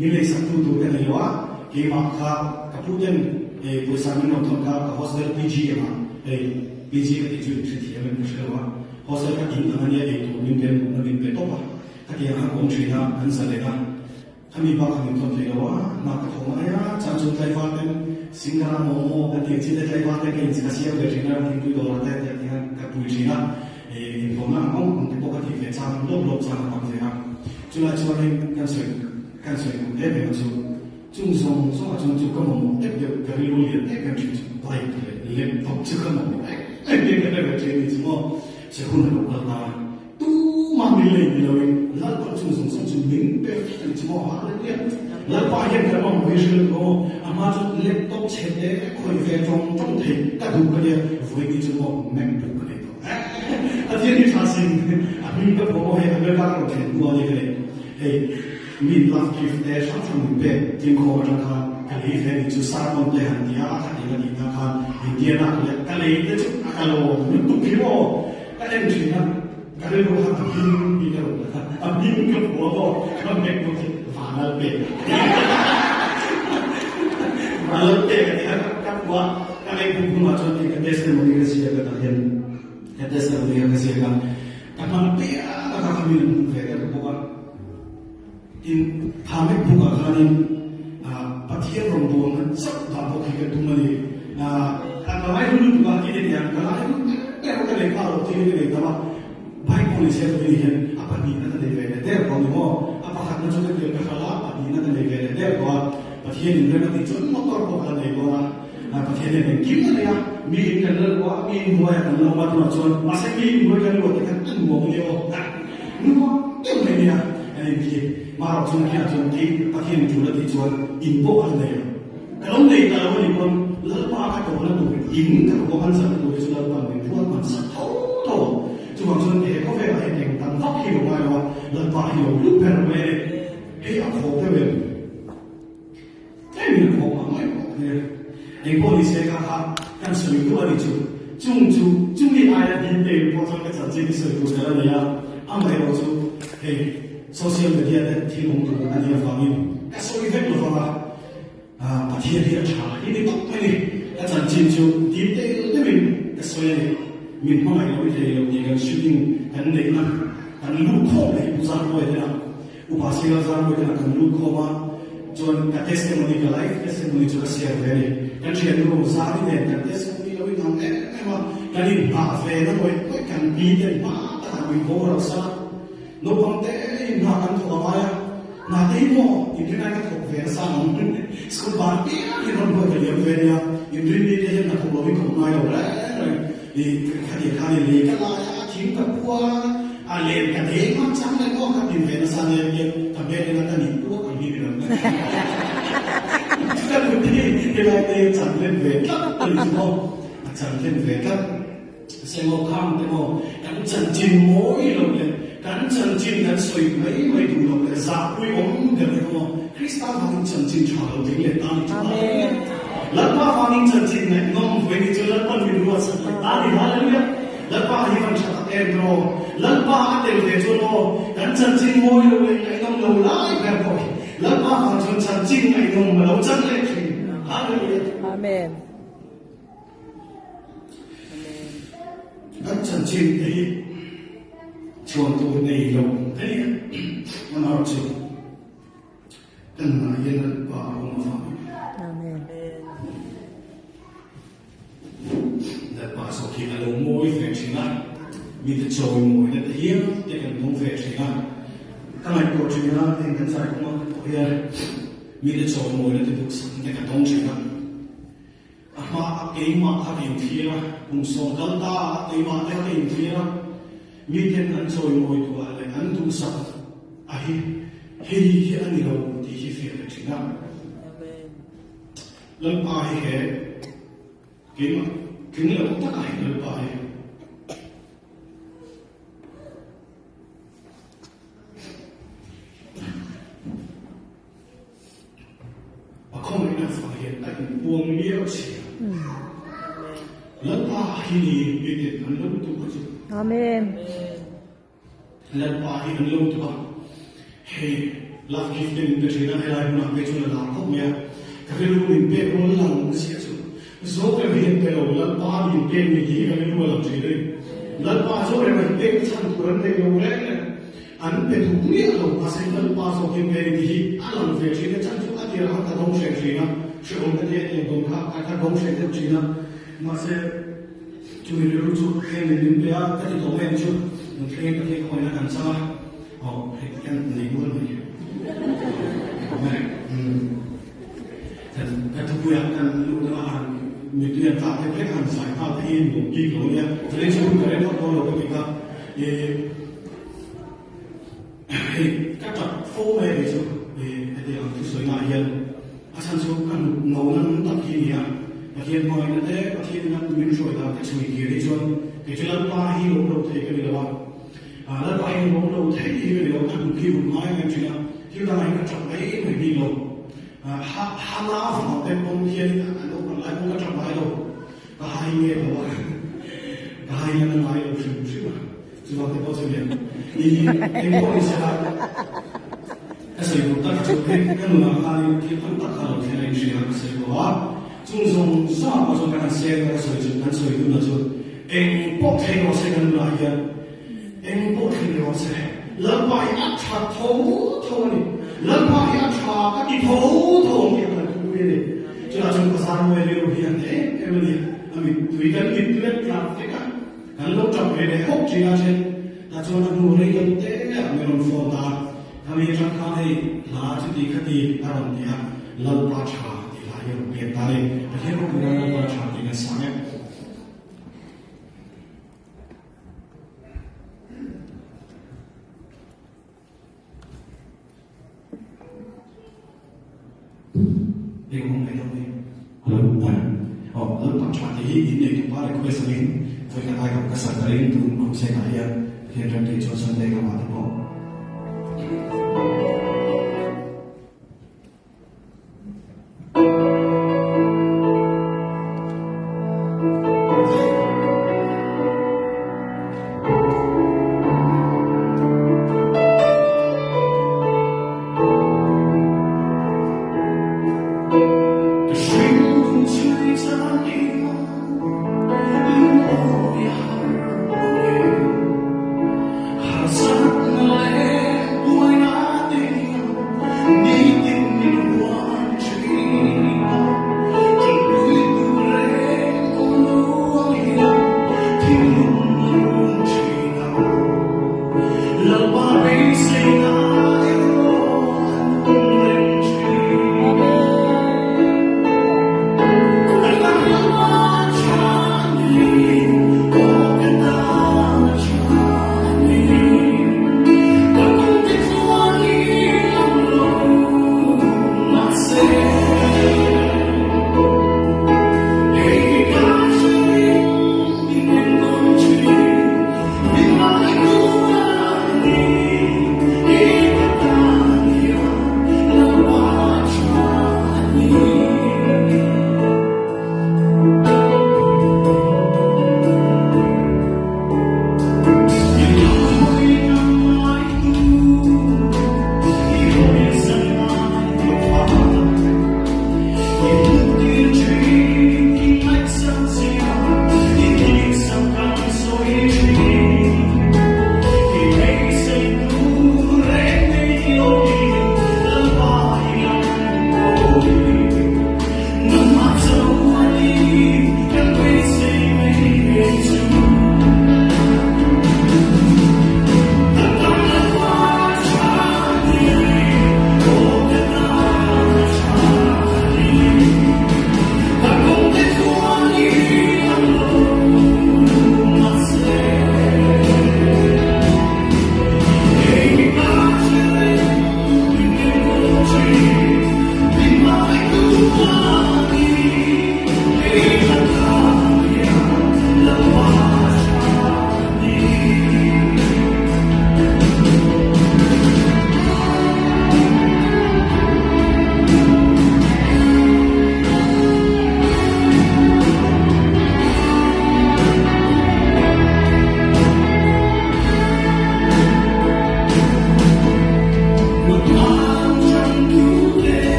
Speaker 1: nilai satu tu kan ni luar, kita kemudian perusahaan nonton ka hostel PG bây giờ thì chuyện sự thiệt mình sẽ là họ sẽ các in anh ấy tụ mình bên top à các cái hàng công chuyện là anh sẽ lấy ra kami ba kami tuan saya doa maka kau ayah jangan cai faten singgah momo dan tiada cai cai faten ke insi kasih berjina tinggu doa teh yang kapui jina informa kau untuk buka TV jangan lob jangan apa saya cuma ni kan saya deh begitu chung song chung kau momo deh dari luar deh kan cuci baik laptop cakap momo dia kena berjina ni semua saya pun nak buat tu mamilai bilawin lalu chung chung明白怎么话的呢？那发现在我们是说，阿妈就laptop前的可以在中题，但读个的会议怎么明白个的？啊，天天查询，啊，你个婆婆还没干过钱多的个嘞，你拉去在上明白，经过这看，个里头就三万对很低啊，看那个你看，你爹那个里头就那个你读起哦，个人去呢。Kalau orang abim dia, abim ke bodoh, kalau mereka final pay, final pay kan kan buat kalau ibu macam ni kan testimoni kasih agak tahan, testimoni kasih agak, kalau pay agak kami mereka bukan, in kami bukan kami patihan rombongan sebab kita tu mali, kalau ayah dulu bukan ini dia, kalau ayah dulu mereka kan lekar itu ini apa. Baik polisi itu ini apa ni nanti levelnya dia kalau mau apa kan macam tu dia kalau apa ni nanti levelnya dia kalau pasien ini nanti cuma motor bawa lagi orang pasien ini gimana ya mungkin kan lalu mungkin dua yang lalu macam masa mungkin dua yang lalu kita tu mau beli itu ni ya ini marah cuma pasien jual di jual info ada ya kalau ni pun lalu apa kau lalu ini kalau kan satu tu sudah pandai buat masa tahu cuma dia kau faham yang tentang tak hidup ayah, lepas hidup lu perlu aku perlu, ni kau mana yang polisi kata kan seminggu hari tu, cuma ayah di potong ke janji di seminggu dalam dia, amai waktu sosial media ada timbul tu ada yang faham, kasih efek lu faham, pasien dia cakap ini tak ini, janji tu detail tu kasih min hong ai lo je lo ye kan shooting kan le na kan lu kho le bu zan lo de na u ba si la zan lo de na kan lu kho ma jon ka testimony ka life testimony to share very kan share no za ni ne kan testimony lo na ne ma kan ni ba fe na ko kan bi de ma ta wi bo ra sa no pang te na kan tho ma ya na te mo ni na ka tho ve sa no school ba ni no bo ke le ve ya you dream ni de na tho lo wi ko ma yo la di kali le kala ya tim ka kwa ale ka de ma chang le ko ka tin ve na sa ne ye ka be na ta ni ko ka ni bi na ka ku ti ke la de chang le ve ka ni mo chang le ve ka se mo kham te mo kan chan chin mo i lo le kan chan chin kan soi mai du lo le za pui om de mo krista kan chan chin cha lo de le ta ni amen Lepas faham janji ni, nom bagi jalan pun minum asal. Tadi haleluya. Lepas himan cakap endro, lepas ada lejono, dan janji moi lo yang nom lo lai berboy. Lepas faham janji ni nom lo jangan lagi. Haleluya.
Speaker 2: Amen.
Speaker 1: Dan janji ni, contoh ni lo, ni mana macam, kena yang baru faham. Pasal kita lo moi về chuyện này, mình tự chơi moi để hiểu để cần không về chuyện này. Các bạn có chuyện nào thì cần giải không? Bây giờ mình tự chơi moi để tự sống để cần không chuyện này. Mà cái mà các bạn thấy là cùng sống gần ta, cái mà các bạn thấy là mình cần ăn chơi moi tu là ăn tu sống. Ai hay anh đi đâu thì chỉ phải về chuyện này. Lần ai hết cái mà kini aku tak kaya lepas ni. Aku mana faham tak buang dia sih. Lepas ini kita belum tu macam.
Speaker 2: Amen.
Speaker 1: Lepas ini belum tu bah. Hey, love gifting tu cerita ni lah nak betul lah kau ni. Kalau lu mimpi orang lang siapa. số cái hiện cái đầu lần ba điểm tiền thì chỉ cái đua làm gì đây lần ba số này mình tiền chân của anh đây đầu đấy anhเป็นทุกเรื่องเราอาศัยlần ba số cái về thì anh làm việc gì cái chân chúng ta điều hàng ta đông sẽ gìนะช่วยกันเดี๋ยวตรงครับการđông sẽเดี๋ยวgìนะมาเสช่วยรู้จุดแห่งหนึ่งเดียวก็ที่ตรงแห่งจุดมันเคลื่อนก็ที่คอยนั่งซ้ายอ๋อให้กันในมือเลยแม่แต่ทุกอย่างกันรู้ว่ามีเรื่องตาเป็นแค่หันสายตาที่หนุ่มยิ่งเลยเนี่ยจะได้ช่วยกันได้ทอดตัวเราไปอีกครับcác tập phố về thì sao thì cái sợi ngải hiện à sản xuất ăn nấu ăn tập khi nhỉ và khi mọi người thế và khi nó mình rồi là cái sợi kia đi chôn cái chuyện lần ba hi lỗ đầu thế cái điều đó lần ba hi lỗ đầu thế thì cái điều ăn khi một mai cái chuyện khi ta này cái trọng ấy phải đi lỗ ham lá vào bên công kia nó còn lại không có trọng bài đâu cả hai nghe rồi cả hai nghe nó nói được sự mà chứ không thể bao giờ biết thì em có đi xe đạp cái sự của ta chụp cái người hai cái phân tắc là cái này chỉ là cái sự của chúng dùng sao mà dùng cái xe cái sự chụp cái sự của nó chụp em bốc thêm nó sẽ gần lại hiện em bốc thêm nó sẽ lần bài áp chặt thấu thấu này lần bài áp chặt cái gì thấu thấu cái là cái gì này cho là chúng ta sang về điều hiện thế cái này mình tùy cái việc quyết làm thế cả cái lúc trong cái này hốc chỉ là trên ta cho nó đủ lấy được thế mình còn phô ta kami trong khám này là chúng ta khi ta làm gì lâu ba chả thì là nhiều biệt ta đây và khi mà chúng ta lâu ba chả thì là sáng ấy điều không phải đâu đi lớn lớn ba chả thì hiện nay chúng ta đã có cái sự biến với các ai gặp cái sản phẩm tụi cũng sẽ lại hiện ra thì cho sân đây các bạn thấy không
Speaker 2: Hãy subscribe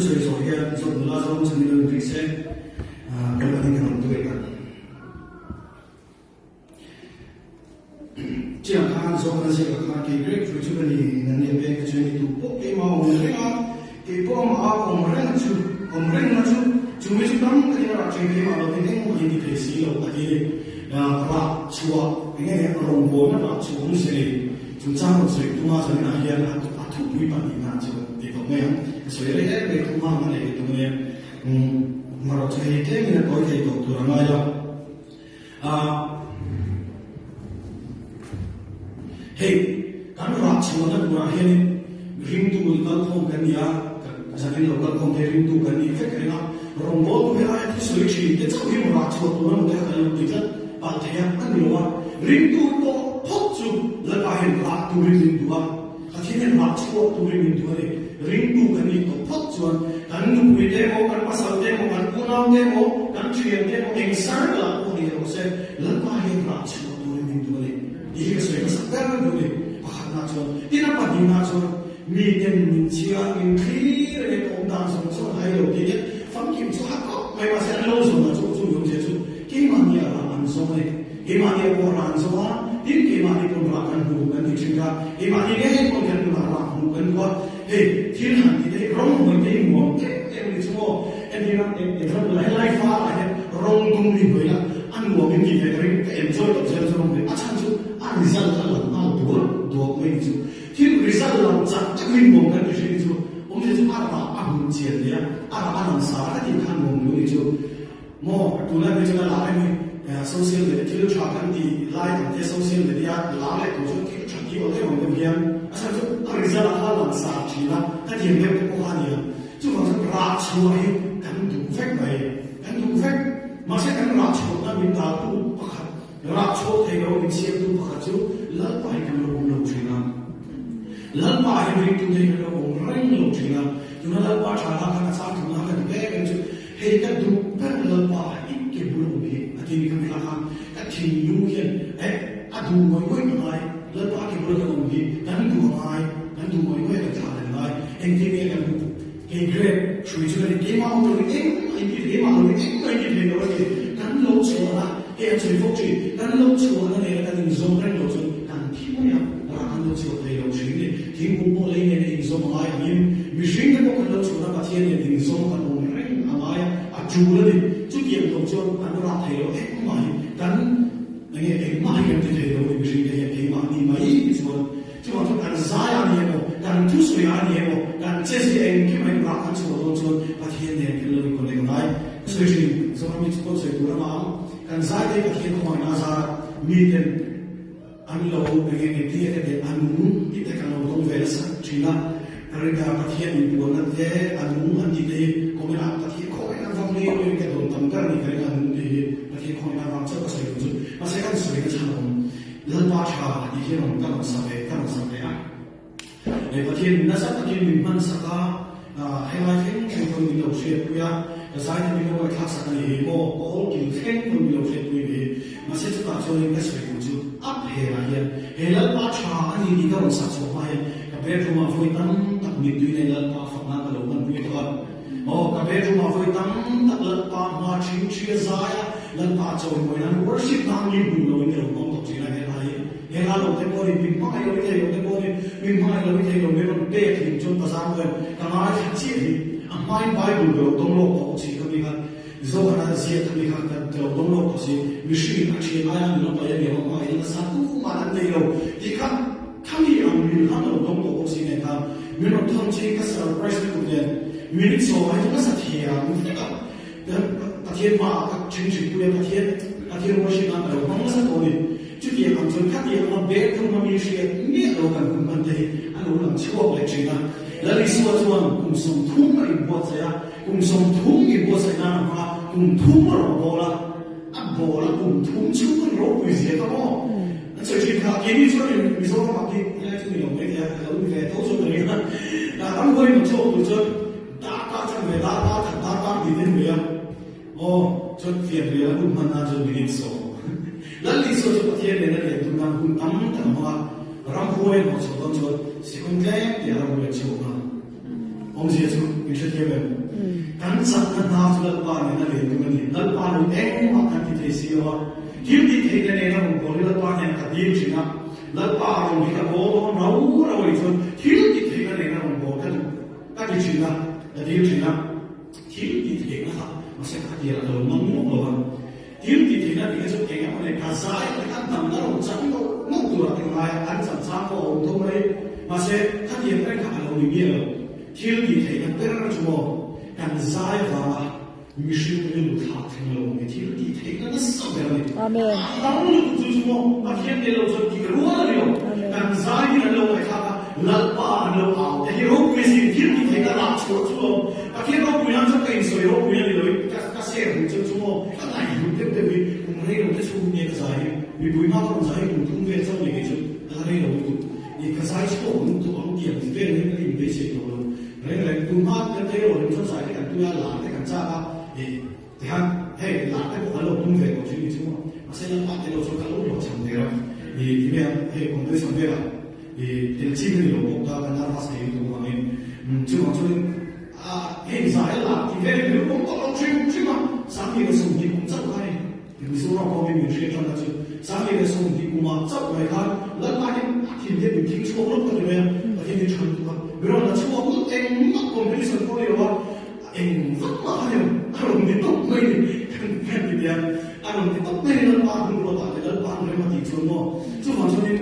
Speaker 1: soi soi ya so la so chung ni ni se ko ani kan tu ka chỉ là khăn số là sẽ là khăn cái great rồi chúng ta đi nên là về cái chuyện tu bộ cái mà ông này à cái bộ mà ông này là chú mấy chú tâm cái là chuyện cái màเราเป็นcái một cái cái gìเราcái gì là chúa cái này là ông bố nó là chúa không sẽ chúng ta một sự tu mà cho nên là hiện là thủ quy bản là chúa thì có mấy anh sự đấy cái tu mà này tu này màเราthấy cái này có thể có tu là ngay đó hey, kan rak chuan an ura hian ring tu kan khom kan nia zanin local khom he ring tu kan ni fe kan na rombol tu he ai soi chi te chau hi rak chuan tu na te kan lo ti tla pa the ya kan lo wa ring tu to phot chu la ka hen rak tu ring tu wa ka thin rak chuan tu ring tu ne ring tu kan ni to phot chuan kan nu pui te mo kan pasal te mo kan kunau te mo kan thriam te mo eng sar la ko ni ro se la ka hen rak chuan tu ring tu ne 이게 소리가 상당한 거네. 박나죠. 이나빠 니나죠. 미는 지야 인크리에 동당성서 하이로 이게 fam김수 학교 매마세 알로서나 조조 용제주 게임하니야 안성에 게임하니야 보라 안성아 딘 게임하니 본라간 부분은 이친가 게임하니게 본견 나라 부분과 에 딜한디데 롱 게임 뭐 게임이 좀 애니랑 애들 라이프 아해 롱동리 뭐야 안 뭐면 이제 그렇게 엔조이 없어서 뭐 아찬주 result là nào đuổi mình chứ khi result là chắc chắc mình muốn cái gì chứ ông ấy chứ ăn vào ăn tiền đấy ăn sao cái gì ăn muốn như chứ mà tụi nó bây giờ là lại mình social media khi nó cái gì like cái social media lại tụi nó cái chắc cái cái ông cái gì sao chứ result là làm sao chỉ là cái tiền đấy cái quan gì chứ còn cái ra chùa ấy cái đúng phép này cái đúng phép mà sẽ cái ra chùa nó mình ta cũng rak chot thei lo in siam tu pakhat chu lal pai kan lo lo thina lal pa hi ring tu thei lo reng lo thina tuna lal pa tha la kan sa tu na kan be kan chu hei ka du pa lal pa ik ke bu lo hi ati ni kan la ha ka thi yu hian adu moi moi mai lal pa ke bu lo hi kan du mai kan du moi moi ka tha le mai eng ti me kan bu ke great chui chu ni ke ma lo ni ai ki ke ma lo ni ai ki le lo ni kan lo chu la cái chuyện phúc trị các lâu chùa nó này các tình dung các lâu chùa càng thiếu nhau là các lâu chùa thầy lâu chính này thiếu cũng mua lấy này tình dung ai nhưng vì chính cái các lâu chùa nó bắt thiên này tình dung các ông rèn ai chùa nó đi chút tiền lâu chùa anh nó thầy lâu hết mày cắn này hết mày cái thầy lâu vì chính cái hết mày đi mấy chùa chứ mà chúng càng dài anh em càng chút suy anh em càng chết gì anh cái mấy bác anh chùa lâu chùa bắt thiên này cái lâu còn này này所以说我们这个水土了嘛。kan zai te pathian ko na za mi ten an lo enge nge ti te anu ti te kan lo tong vel sa china riga pathian ni bu na te anu an ti te ko na pathian ko na vang ni ko ke don tam kar ni kan anu te pathian ko na vang cha ka sai ju ma se kan sui ka cha lo la pa cha ni ke ron ka sa ve ya le pathian na sa pathian min man sa ka hai mai khen khen ko ni lo she pu ya sai thì mình nói khác sắc này mo có kiểu khen mình nhiều chuyện quý vị mà sẽ chúng ta cho nên cái sự của chú áp hệ là hiện hệ là ba cha anh đi cái sắc số hai cái bé chúng mà vui tâm đặc biệt tuy này là ba phật năng cái đầu mình vui thôi cái bé chúng mà vui tâm đặc là ba mà chính chia ra là ba cho mình là worship năng linh hồn rồi cái đầu con tập chỉ là cái này hệ là đầu tiên tôi mình mãi rồi cái đầu tiên tôi mình mãi rồi cái đầu mình còn tê thì chúng ta sang rồi cái này thật sự mai Bible lo dong lo ko chi ko mi ka zo kana zia ka mi ka ka lo dong lo ko chi mi shi ka chi ma ya no pa ya ni ma ya na sa tu ma na nei lo ti ka mi ang mi ha lo dong lo ko chi ne ka mi no thong chi ka surprise ko ne mi ni so ai ka sa thi ya mi ka ta thiên ma ka chin chi ku ya ta thiên wo shi na lo ma sa ko ni chu ti ang chon ka ti ma be ko ma mi shi ni lo ka kun man te an lo lang chi ko le chi na là lý do cho anh cùng sống thúng mà im bớt ra cùng sống thúng im bớt ra nào mà cùng thúng mà bỏ là cùng thúng chứ không có cái gì cả mà cho nên là cái lý do này lý do mà cái chúng mình nói cái là mình phải thấu cho người ta là anh quên một chỗ một chỗ ta chẳng phải ta đi đến người cho việc người ta cũng mang cho mình số là lý do cho cái này là để chúng ta cùng tâm thầm hoa ram huay một số con chuột chỉ con cái để làm việc chịu mà ông gì chứ mình sẽ tiếp về cắn chặt cắn thao cho lợn ba này nó liền cái mình lợn ba nó em mà cắn thì xí hoa kiếm thì thấy cái này nó cũng có lợn ba này cả điên chỉ nào lợn ba rồi thì cả bố nấu rồi cho kiếm thì thấy cái này nó cũng có các cái chuyện nào là điên chỉ nào kiếm thì thấy nó mà sẽ phát hiện là đồ mông mông rồi kiếm thì thấy nó thì cái chỗ cái này cả sai cái ăn tầm nó cũng chẳng có mông tuổi thì ngoài ăn sẵn sàng có ổn thôi đấy mà sẽ phát hiện cái cả là người biết rồi kiếm thì thấy nó rất là chua càng sai vàมีชีวิตอยู่ท่าทางโลกที่ดีเท่านั้นสักแบบนี้อาเมนเรารู้จุดมั่งอาเทียนเดียวจนที่รู้อะไรอยู่การสายนั้นโลกไอ้ข้าลัดป่าโลกเอาแต่ที่รู้ไม่สิ่งที่ดีเท่านั้นชั่วชั่วอาเทียนเราคุยนั้นจะเป็นสวยเราคุยนั้นเลยก็เสียหุ่นจุดมั่งก็ไหนหุ่นเต็มเต็มมีผมให้เราได้ชูเนี่ยก็สายมีบุญมากก็สายหุ่นทุ่งเวทเจ้าอย่างนี้จุดอะไรเราอยู่นี่ก็สายชั่วหุ่นตัวอังเกียรติเป็นให้ไม่ได้เสียตัวอะไรบุญมากแต่เราเห็นชอบสายที่กันตัวหลานที่กันจ้าthì han hey là cái bộ alo tung về của chúng chúng mà sẽ là bạn để cho các lỗ chẳng thế rồi thì bây giờ hey còn tới xong về là thì chỉ cái điều bộ ta đang phát sinh từ ngoài chứ mà cho nên hey giải là thì về cái bộ ta nó chuyên mà sáng ngày cái sùng thì cũng rất hay thì ví dụ nó có cái chuyện trong đó chứ sáng ngày cái sùng thì cũng mà rất là hay lần mai thì cái mình听说了个对不对而且你传统比如说说我em mất còn cái sự có điều em rất là hay anh thì tốt mấy cái gì vậy anh thì tốt mấy lần ba không có tại lần ba mới mà chỉ chôn nó chứ mà cho nên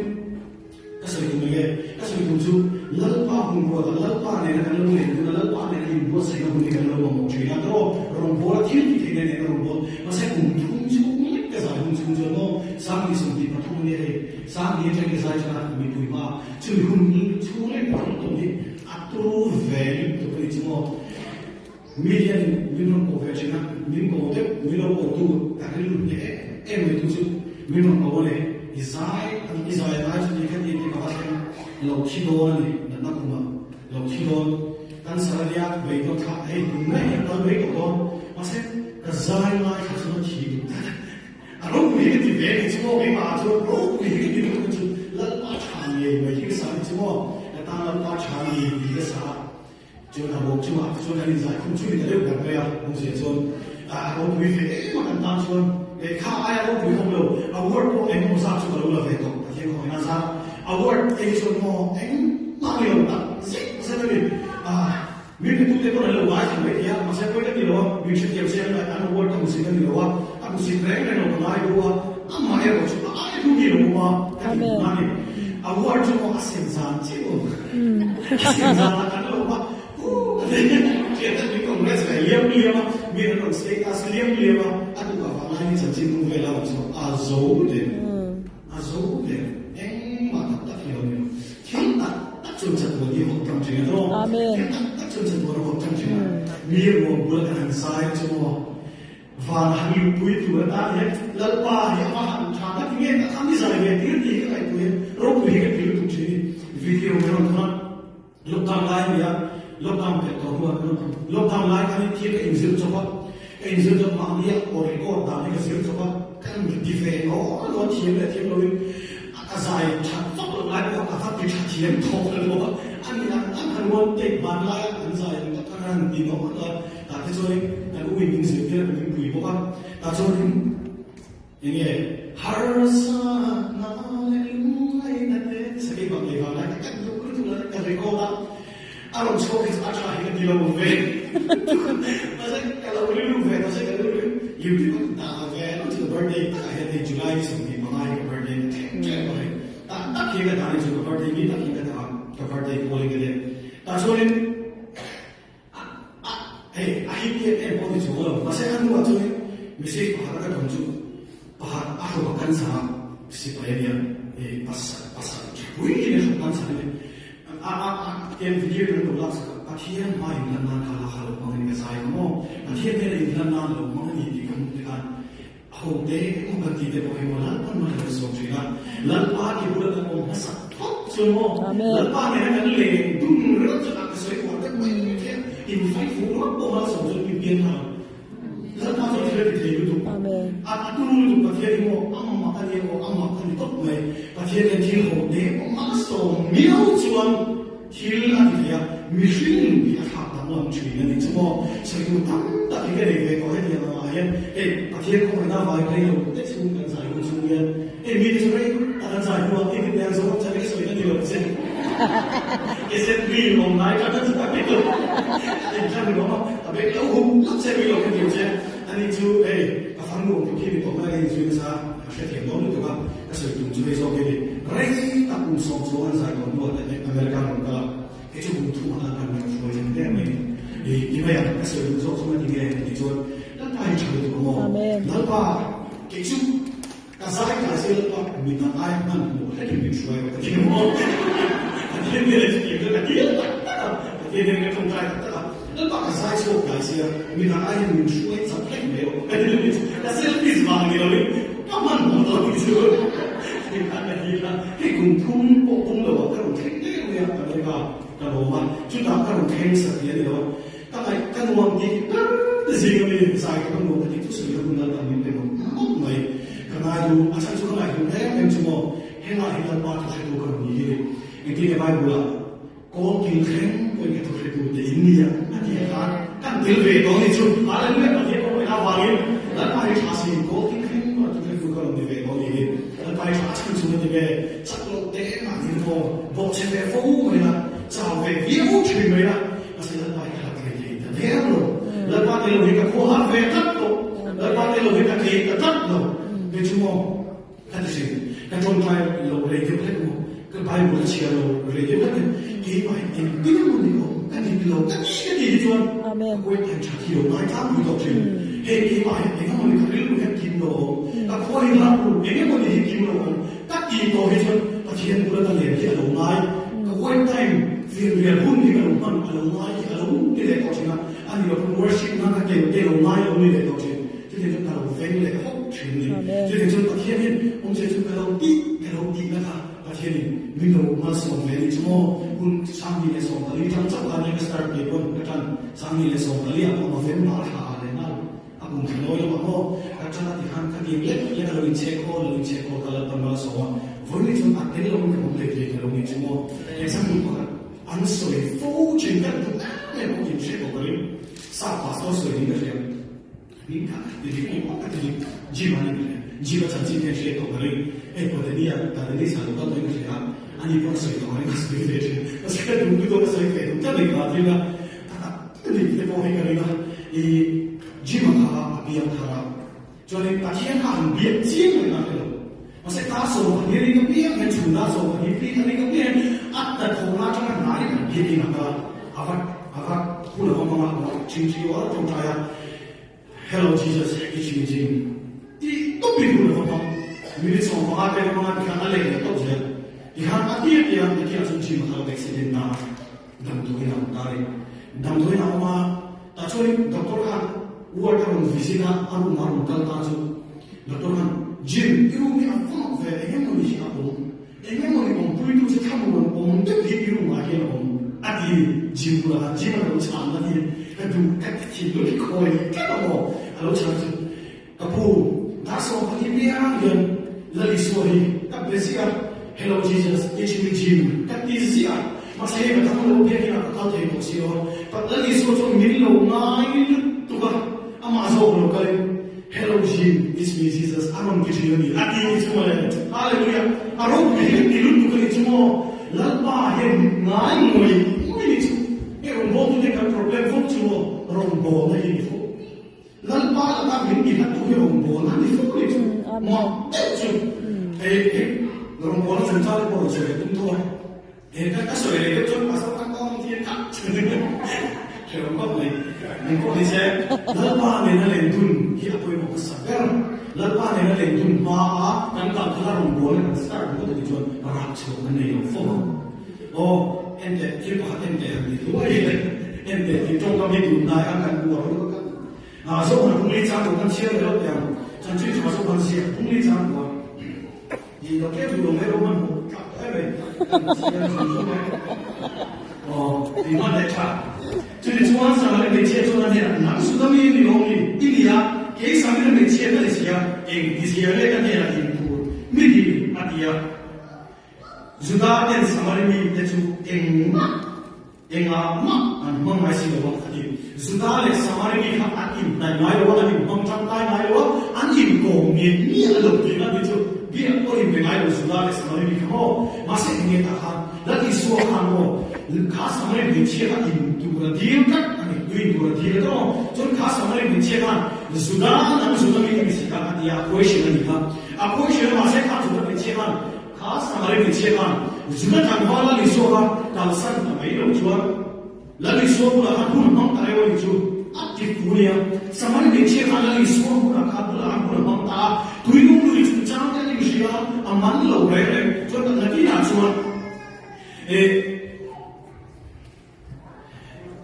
Speaker 1: cái sự của mình cái sự của chú lần ba không có tại lần ba này là cái lần này là lần ba này thì bố sẽ không đi cái lần một chuyện là đó rồi bố là thiếu thì này rồi bố nó sẽ cùng chung chung cái giải cùng chung cho nó sáng đi xuống thì nó không như thế sáng đi trên cái giải cho mình tuổi mà chứ không chung lên nó không đi atu về tụi cái chú mà Million minimum profession, minimum tip, minimum tu, tapi lu ni em itu tu minimum awalnya. Isai lah jadi kan ini kawasan laut Sidon ni, nak kuma laut Sidon. Dan sebenarnya baik tu tak, mana yang tak baik tu, macam Isai lah kawasan Sidon. Aduh, ni di baik semua, baik macam, oh, ni tu tu, lepas cari, baik kesal semua, datang lepas cari di kesal.就係我就話做緊啲仔，咁中意就呢個人嘅啊，好似做我會肥，我簡單做，卡呀我會通路，我我我殺咗個老啦肥到，聽講那啥，我做我哪裡有得，識嗰啲明明都係嗰啲老外同你哋啊，我識嗰啲老，完全有時係我都唔識嗰啲老啊，唔識靚嘅老外老啊，唔係我做都幾老啊，睇唔啱嘅，我做我成山之後，成山啦，老啊。Kita ni kongres liam liam, biar orang status liam liam, aku kawan lain sahaja mungkin lah macam azau deh, mana tak kira ni, kita tak cuci body hotam je, tak cuci body hotam je, biar buat dengan saya semua, faham pui tu ada ya, lepas ya faham, cara ni kami saya dia dia itu ya, roh dia itu tu video orang lokal lain ya. Lockdown ke to lockdown lai kan ti ke inzil chopa ke inzil jo ma ni or record da ni ke zil chopa kan di fe no lo ti le ti lo a sai chat to lai ko ka fa ti chat ti le to lo an won te ban lai an sai ta kan di no ta ke so na ku wi min zil ke min pui bo ka ta so ni ni har sa na le lai na te sai ba le ba lai ka lo ku tu la ka record Alam sekolah aja hingga di luar ve. Masa kalau lu ve, masa kalau lu you do na ve to the birthday I had in July something my birthday. Tak kira dah ni juga birthday ni tak kira dah ke birthday boleh ke dia. Tak soalnya akhir dia boleh juga. Masa kan tu aja mesti bahar ada kunci. Bahar aku akan sama si payah dia pasal. Wih ini kan sama ni. Yang video itu berlaku, akhirnya main dan kalau mengenai saya mau, akhirnya dari dan lalu mengenai di kemudian, aku deh aku tidak boleh melakukan mana sesuatu lalu pagi bulan aku masak, semua, lalu pagi dengan leh, rasa aku sesuatu yang invite semua orang sesuatu yang biasa, lalu pagi tidak di YouTube, aku dulu akhirnya mau makan itu, akhirnya dia deh masuk miau cuan. Hilang dia, mungkin dia khắp tấm lòng chuyện này chứ mà sự cũng tắm tại cái này về có hết tiền mà hiện bà thiên không phải nào vài cái đâu tết chung cần giải cũng chung yên mình thì đấy ta giải qua cái đèn số cho cái sợi nó nhiều chứ cái xe vi lòng lái cho nó rất biết được thì ra được không ta biết lâu hùng lúc xe vi lòng cái điều chứ anh đi chú bà phán ngủ cái khi tổng này chú sao cái thiểm đó được không cái sự dùng chú bây giờ cái này đấy ta cùng sống số anh giải còn đua tại America còn cả cái chỗ thu là làm việc rồi thì cái này thì như vậy cái sự dùng số mà như vậy thì cho nó phải chờ được không nó qua cái chỗ cả sai cả sai là mình là ai mà một cái điều mình xoay cái gì không anh thấy cái này chỉ là cái này không phải nó qua cả sai số cả sai mình là ai mình xoay sắp hết rồi cái này là selfies mà người nói các bạn không có cái gì thì cái này là cái cùng thun bộ cũng là cái đồng thích đấy người ta nói là cái đồ mà chúng ta cái đồng thích sự kiện đó các cái nguồn gì cái gì mà mình sai cái nguồn cái thứ sự việc nó là mình phải một ngày cái này dù anh sang chỗ này cũng thế em chung mà hay là hiện tại ba thứ hai đồ cái gì vậy cái này bài bùa có kinh khen với cái thứ hai đồ để India anh thấy cái điều về đó thì chung anh ấy biết là cái có phải là vài lần bài trả xin có kinh khen mà thứ hai đồ cái về đó thì lần bài trả xin chung thì về chắc là để mà nhìn vô bộ trên về phố người là chào về viết chuyện người là mà sẽ lần bài là cái gì thế rồi lần bài thì là cái khô hát về tất rồi lần bài thì là cái gì tất rồi về chung mà cái gì cái trong bài là về cái cái bài một chiều về cái cái bài thì biết một điều cái gì điều cái gì cho quên thành trả thiểu nói tháp một câu chuyện cái bài cái nó mình phảiรู้cái kim đồ các khối là cái một cái kim đồ các kim đồ hết rồi và thiên của nó liền cái đầu mai các khối time việc hun thì cái đầu man đầu mai cái đầu cái này câu chuyện là anh ấy cũng worship nó cái đầu mai ông ấy câu chuyện cho nên chúng ta phải lấy hốc chuyện này cho nên chúng ta thiên nhiên ông sẽ chúng ta đầu tí là và thiên nhiên mình đầu mà sống về thì chúng kun sang đi lên sống tới trong trong cái start cái con cái thằng sang đi lên sống tới à mà phải mà thà lên nào cũng không nói là mà các cha thì han cái gì lên lên là mình check cái là tầm đó sống với những chúng ta đến lúc mình không thể thì là mình chúng cái sang đi qua anh soi phố trên cái thứ này cũng chỉ check cái này sao mà sao soi những cái này mình cả thì mình cũng cái gì chỉ là chẳng chỉ cái check cái này có thể đi à tại vì sao nó cái gì à anh ấy có soi cái này soi cái này cái đúng tôi soi cái đúng chắc là cái là cái gì cái mô hình cái này thì chỉ mà thà biếng thà cho nên ta thiên hàng biếng chiếm người ta được mà sẽ ta số cái này cái biếng cái chủ ta số cái này cái biếng ắt là thầu na trong cái này cái biếng gì mà ava khu là ông mà chính trị ở trong trái hello Jesus cái chuyện gì thì tốt biết khu là ông mình đi xong mà cái khả năng này tốt chứ thì hàng cái gì thì cái chuyện mà họ accident na đam thôi nào mà ta cho nên doctor khan uar ka rong visina aru maru kal ta chu doctor khan gym iru mi afon ve engem no ni apo engem no ni on pui tu se tham on te bi iru ma ke on ati gym la chan na ni ka du ka ti lo ki ko ni ka mo alo chan chu ka pu da so ka ni bi a yen la li so hi ka plesia hello Jesus teach me gym ka ti zia mas he ka ta lo bi ki na ka te ko si o pa la li so cho mi lo ngai tu ka ama zo lo ka hello gym teach me Jesus aron ki ji ni ati ni chu hallelujah aron ki ni lu tu ka ni chu la ba he ngai ngoi ni chu e ron bo tu de ka problem fo chu ron bo na ni fo la ba la ka ni ka tu he ron bo na ni fo ni chu ma chu ron bo na chu ta bo chu tu to cái sợi này cái chân mà sao các con thiên thắt rồi có mình có đi xem lớp ba này nó lên thun khi tôi một cái sợi lớp ba này nó lên thun mà đang cầm cái rồng bồn này start một cái chuyện rạp chiều cái này nó phô em để khi mà em để thì tôi em để thì trong cái việc này anh cần mua rồi số mà cũng đi trang của con chia rồi đó tiền chẳng chỉ cho số con chia cũng đi trang của thì nó kết thúc mấy ông ăn cái này thì nó để trả cho nên chúng ta sang lại mình chia cho nó này là số đó mình nhiều mình đi đi à cái sang mình chia cái gì à em đi chia cái này là em thu mình đi à đi à chúng ta đến sang lại mình để chúng em mà anh mong mai sau le samari ni kha akim na ngai ro ani bang chang tai ngai ro ani ko ngi ni alo ti na ni chu bi a ko in ngai ro suda le samari ni kha ma se ngi ta kha la ti so kha mo kha samari ni che kha in tu ra dil ka ani tu in tu ra dil to chon kha samari ni che kha suda na suda ni si ka ya ko shi ni kha a ko shi ma se kha suda ni che kha kha samari ni che kha suda kan ba la li so kha ka san na mai ro chuan lagi suatu lah aku nampak tak lewat itu aktif dunia sama ni dia kan lagi suatu lah aku nampak tak tujuh puluh itu jangan jadi usia aman loh berada jadi lagi nak cuma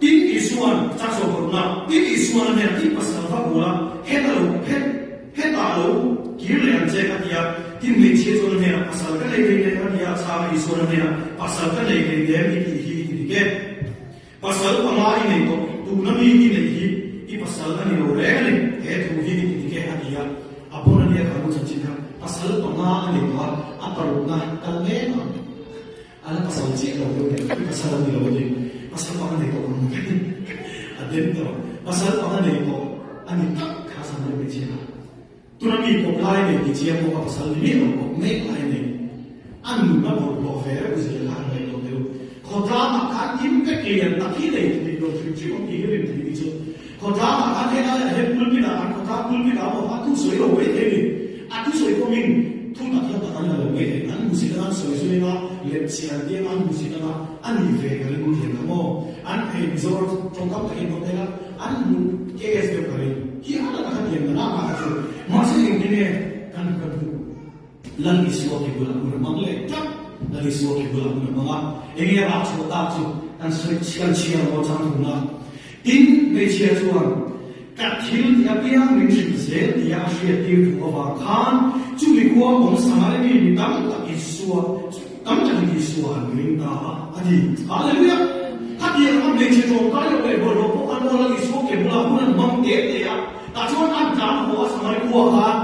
Speaker 1: tin isuan tak sempurna tin isuan ni tin pasal apa pula hetalu kiri yang saya kata tin leceh tu ni pasal kan lagi dia sama isuan ni pasal kan lagi dia ini pasal pamai ni to tu nabi ni i pasal ani lo re ni he tu hi ni ke hadia apona dia kamu cacina pasal pamai ni to aparuna kalme no ala pasal ci lo ni pasal ni lo ni pasal pamai ni to aden to pasal pamai ni to ani tak khasa ni ci tu nabi ko lai ni ci ko pasal ni lo ko me lai ni anu na bo fe re usi la ni to ko drama kan im ke clear ta ki dei ni do chi ko ki rin ni chu ko drama kan he na he pul pi na ko ta pul pi na mo ha tu soi lo we he ni a tu soi ko min tu ta ta ta na lo we he an mu si na soi soi na le chi an de an mu si na an ni ve ka le mu he na mo an he bizor tong ka ke no te la an mu ke es ke pare ki ala ka ke na ma ha chu ma se ni ne kan ka bu lan ni so ke bu la ku ma le ta dari suatu bulan bermula, ini adalah cerita tu dan sekian orang tuna. In Malaysia tuan, kecil dia yang mencintai dia asyik dia berwakan, cuma gua orang sama ini minta tak isu, tak jadi isu minta. Adi, haleluya. Hadi yang Malaysia tuan kalau boleh bukan orang isu ke bulan mengget dia, tak cuma anda gua sama gua kan.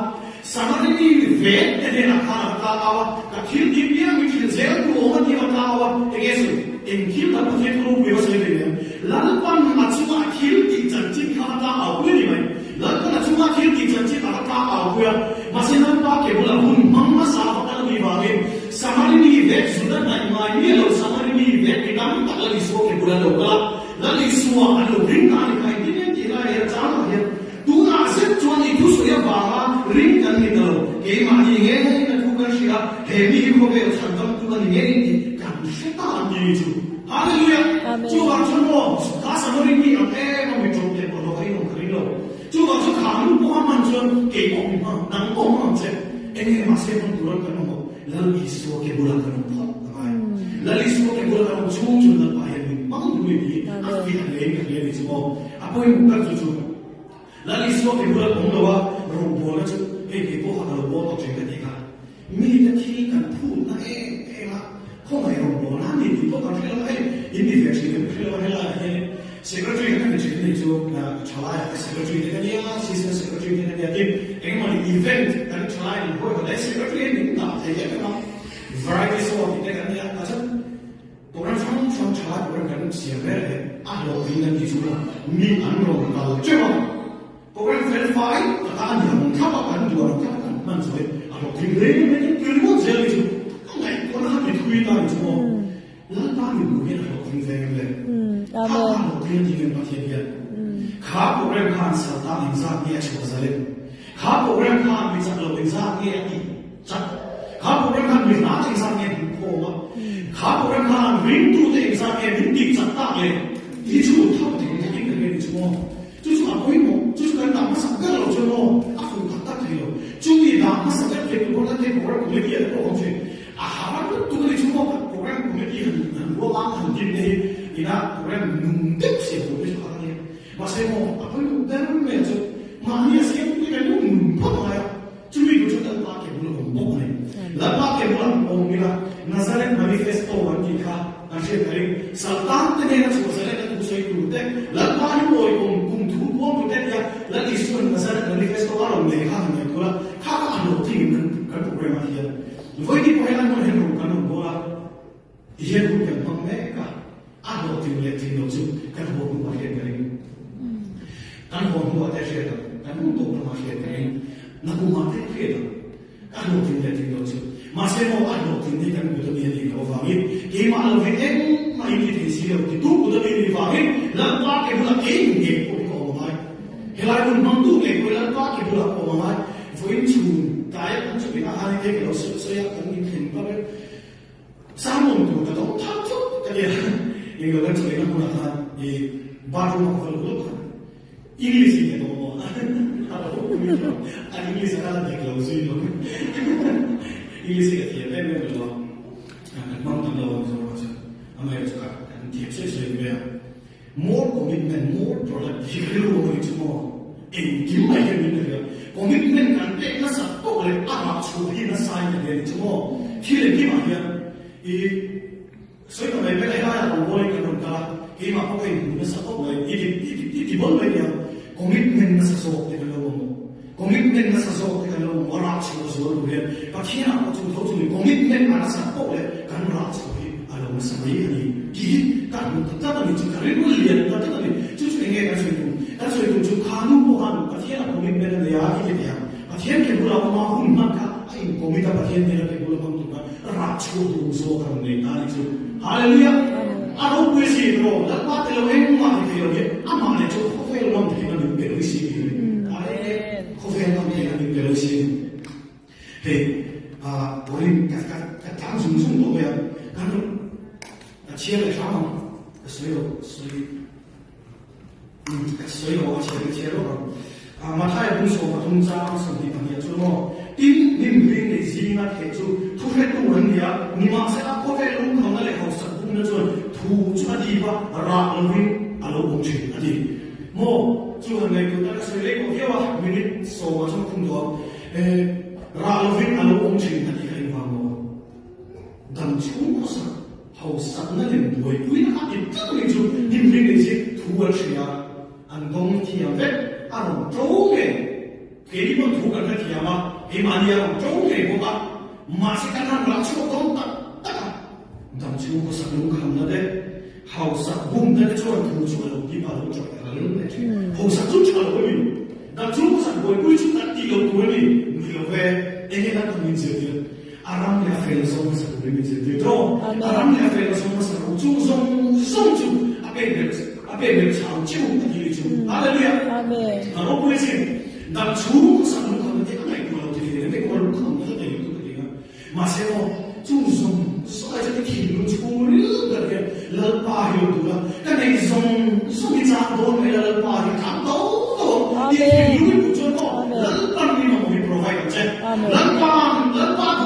Speaker 1: Sama ini vet ini nak tahu kecil dia mencintai tu orang dia tahu egesu engkil tak boleh terus biasa ini lalu pan macam kecil dijanji kata apa ni mai lalu macam kecil dijanji kata apa ya masih nampak ke bola pun mama sahab kalau dibangun sama ini vet sudah naik mai ni lo sama ini vet kita tak lagi suka ke bola lokal lalu semua ada ringan kain ini kita ya jangan ya tu nasib cuma itu saya bawa ring kan ni kalau kemana ini na tukar siya heavy ko be santam tukar ni kan setan ni itu haleluya coba semua kasa mori ni ma mi jom te ko kai no kri lo coba so kamu Muhammad jon ke ko mi nang ko ma che ini masih pun turun kan mo lalu isu ke bulan kan mo lalu isu ke bulan kan chung chung na pa ni mang du ni afi le ni semua apa yang bukan tu lalu isu ke bulan ko wa rombo la ke po ha lo bo to che ni ka mi na ki kan pu na ma ko mai rombo na ni ti to ta ke la ini versi ke ke la la secretary kan che ni jo na chala secretary ke ni assistant secretary ke ni tim ma event kan chala ni ko da secretary ni na te ya ka variety so ke kan ni ta cha orang sang chala orang kan sia ver lo ni na ni jo mi an lo ka che ma orang verify kata ni ka ba kan dua kan man so lo ti le ni ke mo je ni jo ngai ko na ni thui na ni jo la ta ni mo ni lo ti ve le amen lo ti ni ke ma ti ya kha program khan sa ta ni za ni cho za le kha program khan mi za lo ni za ni ti cha kha program khan mi na ni za ni ko ma kha program khan ring tu de za ni ti cha ta le ti chu ta ti ni ke ni jo就是阿贵么，就是跟打马上个老就咯，阿富打打开了，注意打马上个给我那给我那个也过去，啊，都跟你说过，我那个很多浪很紧的，你那我那弄的些我就说你，我说我阿贵但是没有，马尼些我那个弄不来呀，注意就是那把给我弄不来，那把给我弄不来，那啥嘞，manifesto 完你看。Asyik dari Sultan tadi nak suruh saya nak usai dulu deh. Lalu boy kum tu tu deh ya. Lalu isu pasal manifesto orang mereka hanya tu lah. Kau ada tim kan program dia. Lepas ini pernah mau hendak kan bola. Dia bukan mereka. Ada tim dia tim tu kan bukan mereka kali. kan hon ho ate she da kan hon to ma she da na ku ma te she da kan ho tin de tin do chu ma se mo an ho tin de kan bu to ni ni ko va mi ke ma lo ve en ma ni te si lo ti tu bu to ni va mi la pa ke bu la ke ni ko ko ma he lai un mang tu ke ko la pa ke bu la ko ma vo in chu ta ya kan chu bi na ha ni ke lo so ya kan ni ken pa be sa mo tu ta to ta chu ta ya ni lo kan chu bi na ko na ta e ba ru ma ko lo ko English ke to mo ha ko mi lo a English ka la de ko so lo English ke tie be me lo mang ta lo so so ama ya ka kan tie se se be more commitment more productivity lo mo chu mo e ki mai ke ni le commitment kan te na sa to le ama chu hi na sai ne chu mo ki le ki ma ya e so ko me be la ya ko mo ke no ta ki ma ko ke ni sa to le i bon le ya commitment na sa so te lo mo commitment na sa so te lo mo ra chu so lo le pa ki na ko chu to chu commitment na sa to le kan ra chu hi a lo sa ri ni ki ta no ta ta ni chu ka ri mo le ta ta ni chu chu nge ka so chu ka nu mo ha pa ki na commitment na ya ki te ya pa ki ke bu la ma hu ma ka ai commitment pa ki ne ke bu la ma tu ka ra chu do so ka ne ta ni chu hallelujah aro puisi ro la pa te lo e ma te lo ye ama le chu ko fe lo ma te na ni lo si ale ko fe lo ma te na ni lo si he borin ka zum zum do ya kan a che le sa ma所有我切入了马太不说嘛，通常身体朋友做么？丁明明的是那铁柱，突然突然的啊，你马上啊，过来龙口那里好神功的做，突出的地方，拉龙威阿罗公去那里，么就很那个那个谁来个叫啊，明天说我什么工作，拉龙威阿罗公去那里可以话么？当初我是好神那里不会，因为他一这个就明明的是突然去啊。安公天呗，安周嘅，给你们土根的天嘛，给马尼亚周嘅不吧，马是看他拿出光的，当初我是龙看了的，好杀bomb的做土出来，地把路做来了的，好杀做出来了的，那中国人会不出那地路土的，你了呗，那个那个名字的，阿拉们非了什么是个名字的，都，阿拉们非了什么是个中送主，阿被人长久的地主，哈利路亚，阿门。我不会信，但初上路可能这个美国的这个美国人可能是这个这个，马上哦，中送所以这个天路出了的个，老巴有多了，但那送一张多没了，老巴就看到了，你天路不做到，老巴你们会 provide 的，老巴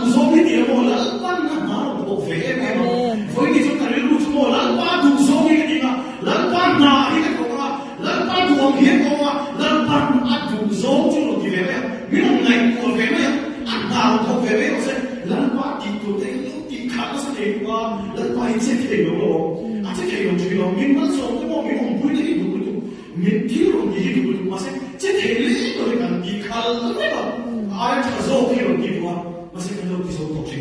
Speaker 1: 不送你点么，老巴那哪有费的嘛，所以你说看路出么，老巴不送你个地方。冷板哪一个讲啊？冷板黄片讲啊？冷板阿杜松就落地位呀？你弄来过位没呀？阿哪过位没有噻？冷板地图的地卡都是地图啊，冷板一切可以用咯，啊这可以用去咯。民本上怎么民红不地图不图，民地用地图不图嘛噻？这可以都是讲地卡了对吧？啊这个时候可以用地图啊，嘛噻？看到地图读书，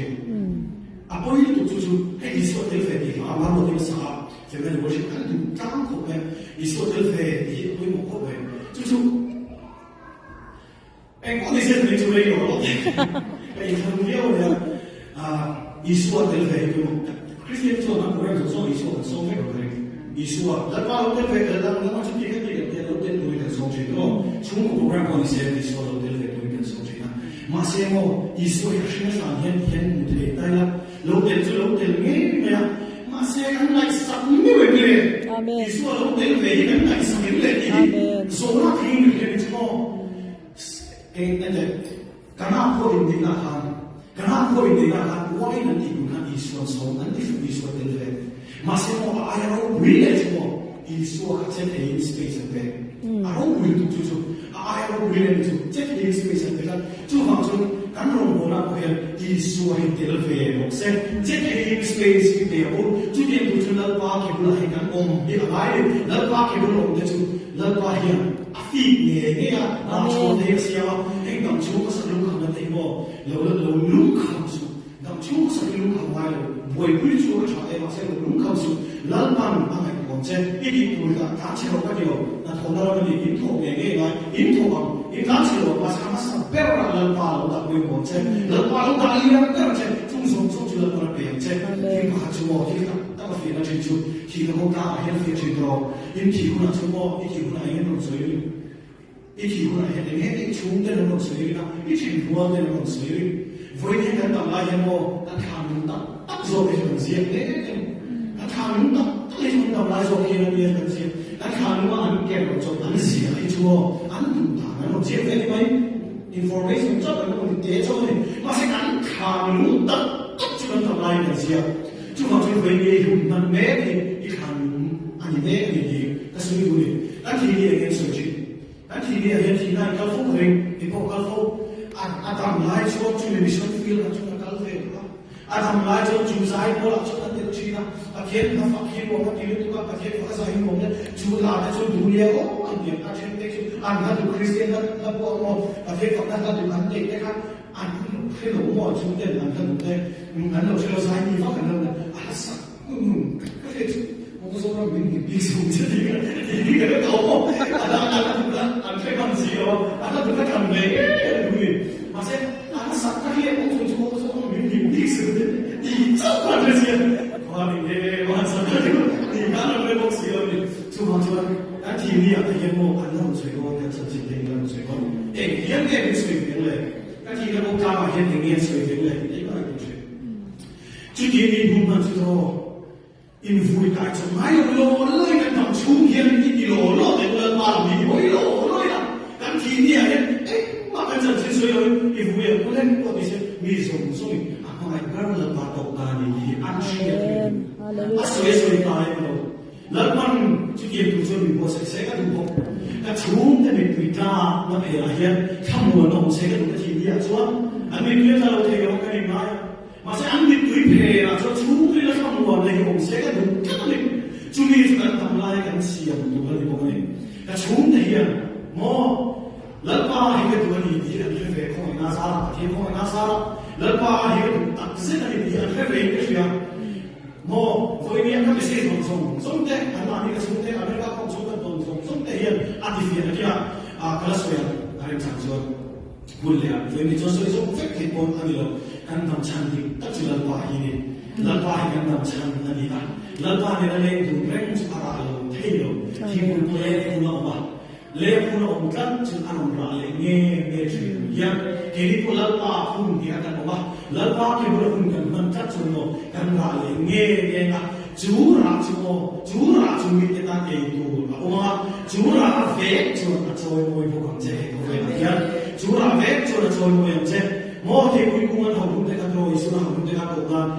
Speaker 1: 啊不一读出去，嘿，你说对不对？啊，那我这个啥？现在我是看读张口的，你说对不对？你会我口的，就是，我那些没就没有了，很有的你说对不对？就，Christian 做那国人就说你说很收费可以，你说那把对不对？那就这个都得多一点收费咯，中国国人讲你些你说对不对？多一点收费啊，马上我你说也是上天不对，对了，老点就老点没呀。Masih akan naik satu minggu ni. Isu kalau dari ini kan naik satu minggu ni. Soalnya ini ni semua. Nanti karena aku ini nak wah nanti bukan isu so nanti isu dari. Masih mau ayah aku boleh semua. Isu akan jadi space ada. Aku boleh tu tu. Ayah aku boleh tu. Jadi space ada. Tu macam kan orang orang kaya isu yang telefon, jadi space kita pun, jadi tu lalpa kita kan dia baik, lalpa kita tu lalpa yang afiq ni ya, macam dia siapa, engkau cuma selalu kamu tengok, lalu kamu, engkau cuma selalu kamu boleh beri cuma cakap macam lalu lal pan angai kon che i di tu ga ta che ro ka dio na thona ra ni in tho nge nge na in tho bang in ta che ro ma sa ma sa pe ra lal pa lo da wi kon che lal pa lo da li ra ka che chung song chung chu la pa pe che ki ma chu mo ki ta ma fi na che chu ki ga ko ta a hen fi che ro in ki ku na chu mo i ki ku na hen no so yi i ki ku na hen nge i chung de no so yi na i chi ku wa de no so yi voi ni ka ta la hen mo ta tham ta ta zo ke no zi ne ta tham ta ta le chung ta la zo ke no ye no zi ta tham wa an ke no zo an zi ai chu an du ta no zi ve ni mai information cho nó mình tế cho mình mà sẽ ăn khám luôn tất chứ không tầm lại là gì à chứ không phải về nghề dùng nằm mé thì đi khám anh mé thì gì ta suy nghĩ anh thì đi anh suy nghĩ anh thì đi anh thì này cao phúc hình thì có cao phúc anh làm lại cho chúng mình sẽ feel là chúng ta cao về anh làm lại cho chúng giải bỏ là chúng ta tiêu chí là anh khiến nó phát hiện một cái điều tôi anh khiến phát giải một cái chú làm cho đủ nhiều anh biết anh xem đấy anh là được Christian là bộ một anh khiến phát là được anh định đấy anh khi đủ mọi chúng ta làm thân được đây anh đâu sẽ giải gì phát anh đâu anh sắc cái một số nó mình bị dùng chứ thì cái đó không anh phải làm gì đó anh là được cái cầm đấy mà sẽ anh sắc cái kia cũng dùng một số mình bị dùng thì chắc là cái gì và mình để mà sắc cái thì cái nó mới bốc xí rồi chú họ cho anh thì đi ở cái mô anh làm水果cái sản phẩm thì làm水果hiện cái水平嘞cái thì cái mô cao mà hiện cái水平嘞đấy là cái chuyện chứ cái gì cũng mà chứ thôi in vui cái chỗ mai lô lơi cái thằng chung hiện cái lô để lên mà bị bối lô lơi là cái thì đi ở đây mà cái chân trên suối rồi in vui cũng lên có thể sẽ bị dùng ai cái là bắt đầu ta đi ăn chia à suối cái lal pan chu ki tu so mi bo se ka du bo ka chung te mi pi ta na phe a hian thamu no se ka du ka thi dia chuan an mi le ta lo the ka ka ni mai ma se an mi tui phe a cho chung ri la thamu wa le ko se ka du ka ni chu mi chu ka tam lai kan siam du ka ni bo ni ka chung te hian mo lal pa hi ka du ni di an phe ko na sa ra thi ko na sa ra lal pa hi ka du tak se na ni di an phe ke sia mo voi ni ka se song te an ma ni ka song te an ka khong song ton song te hian a ti fi na kia a kala soya a rim chang so bul le a voi ni cho so so fek ke pon ani lo kan nam chan di tak chi lal pa hi ni lal pa hi kan nam chan na ni a lal pa ni na le du reng chu ara lo thei lo hi bul le ku na ba le ku na om kan chu an ra le nge chi ya ke ni ko lal pa phun ni a kan ba lal pa ke bul phun kan man chat chu no kan ra le nge na chú ra chú mi cái ta kể tu là oma chú ra về chú là trôi môi vô cầm chế có về là kia chú ra về chú là trôi môi cầm chế mỗi khi cuối cùng anh học cũng thấy các rồi chú là học cũng thấy các bộ gan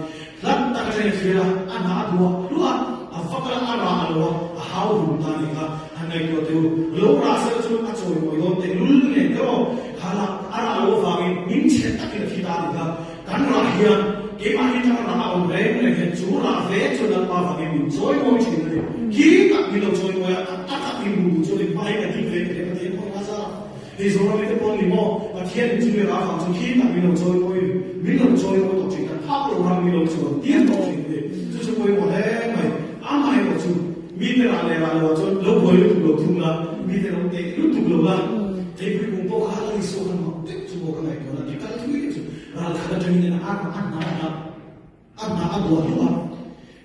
Speaker 1: lắm ta cái này là anh hạ đua đúng không à phát là anh ra đua à hao hùng ta này cả anh này có tiêu lâu ra sẽ chú là trôi môi đó thì luôn này đó hà là anh ra đua vào mình chết ta cái khi ta này cả cắn ra hiền cái mà đi trong là ông bé này hiện chú là vé cho nên bao vào cái mình dối môi chuyện này khi các mình đầu dối môi các mình đủ cho nên bay cái gì về cái gì không có sao thì rồi mình cái con limo và thiên chú là vào trong khi các mình đầu dối môi tổ chức là tháp đồ làm mình đầu dối tiến tổ chức này chú chú môi một thế mày ám ai đầu chú mình là cho lâu môi lúc đầu chung là mình là ông tệ lúc chung lâu là thì cuối cùng bao khá là số hơn một tích chú bộ cái này còn là những cái thứ gì rồi là cho nên là ăn đùa luôn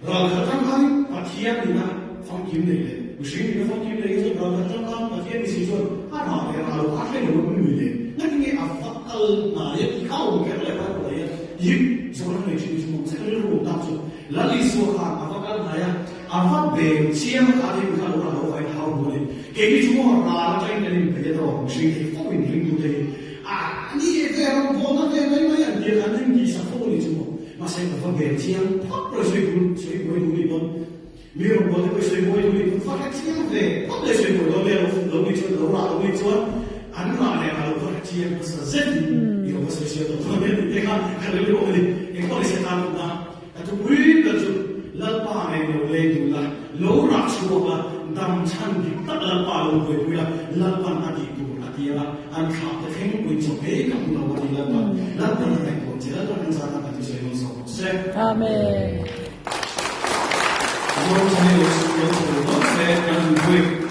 Speaker 1: rồi là trong hai và thiên thì là phong kiếm này buổi sáng thì phong kiếm này rồi là trong hai và thiên thì sử dụng ăn họ để là đồ ăn hay đồ ăn người này nó cái nghe phát mà để khâu cái này bao rồi giúp cho nó này chỉ một sẽ rất là đau rồi là lý do khác mà phát này phát về chiêm khá thì khá là nó phải thao rồi cái gì chúng họ là cái này bây giờ rồi suy nghĩ phong bình linh tu đây你这样做那这没没人别看那你啥好的什么，嘛谁不放给钱，啪不水果土里边，没有我这个水果土里边放个钱的，放在水果里面楼里做楼里做，俺那嘞还放个钱不是人，有个是写的旁边你看看那个我的，你看那些大路啊，那就为了就老把那个来住了，楼上说了，当产品得了把楼回归了，老把那地图。dia an kha te theng kuin so pe ka mu wa ni la la pa na ko je la ta sa ta ti se no so se amen 서울 사내 연수로 sẽ đang vui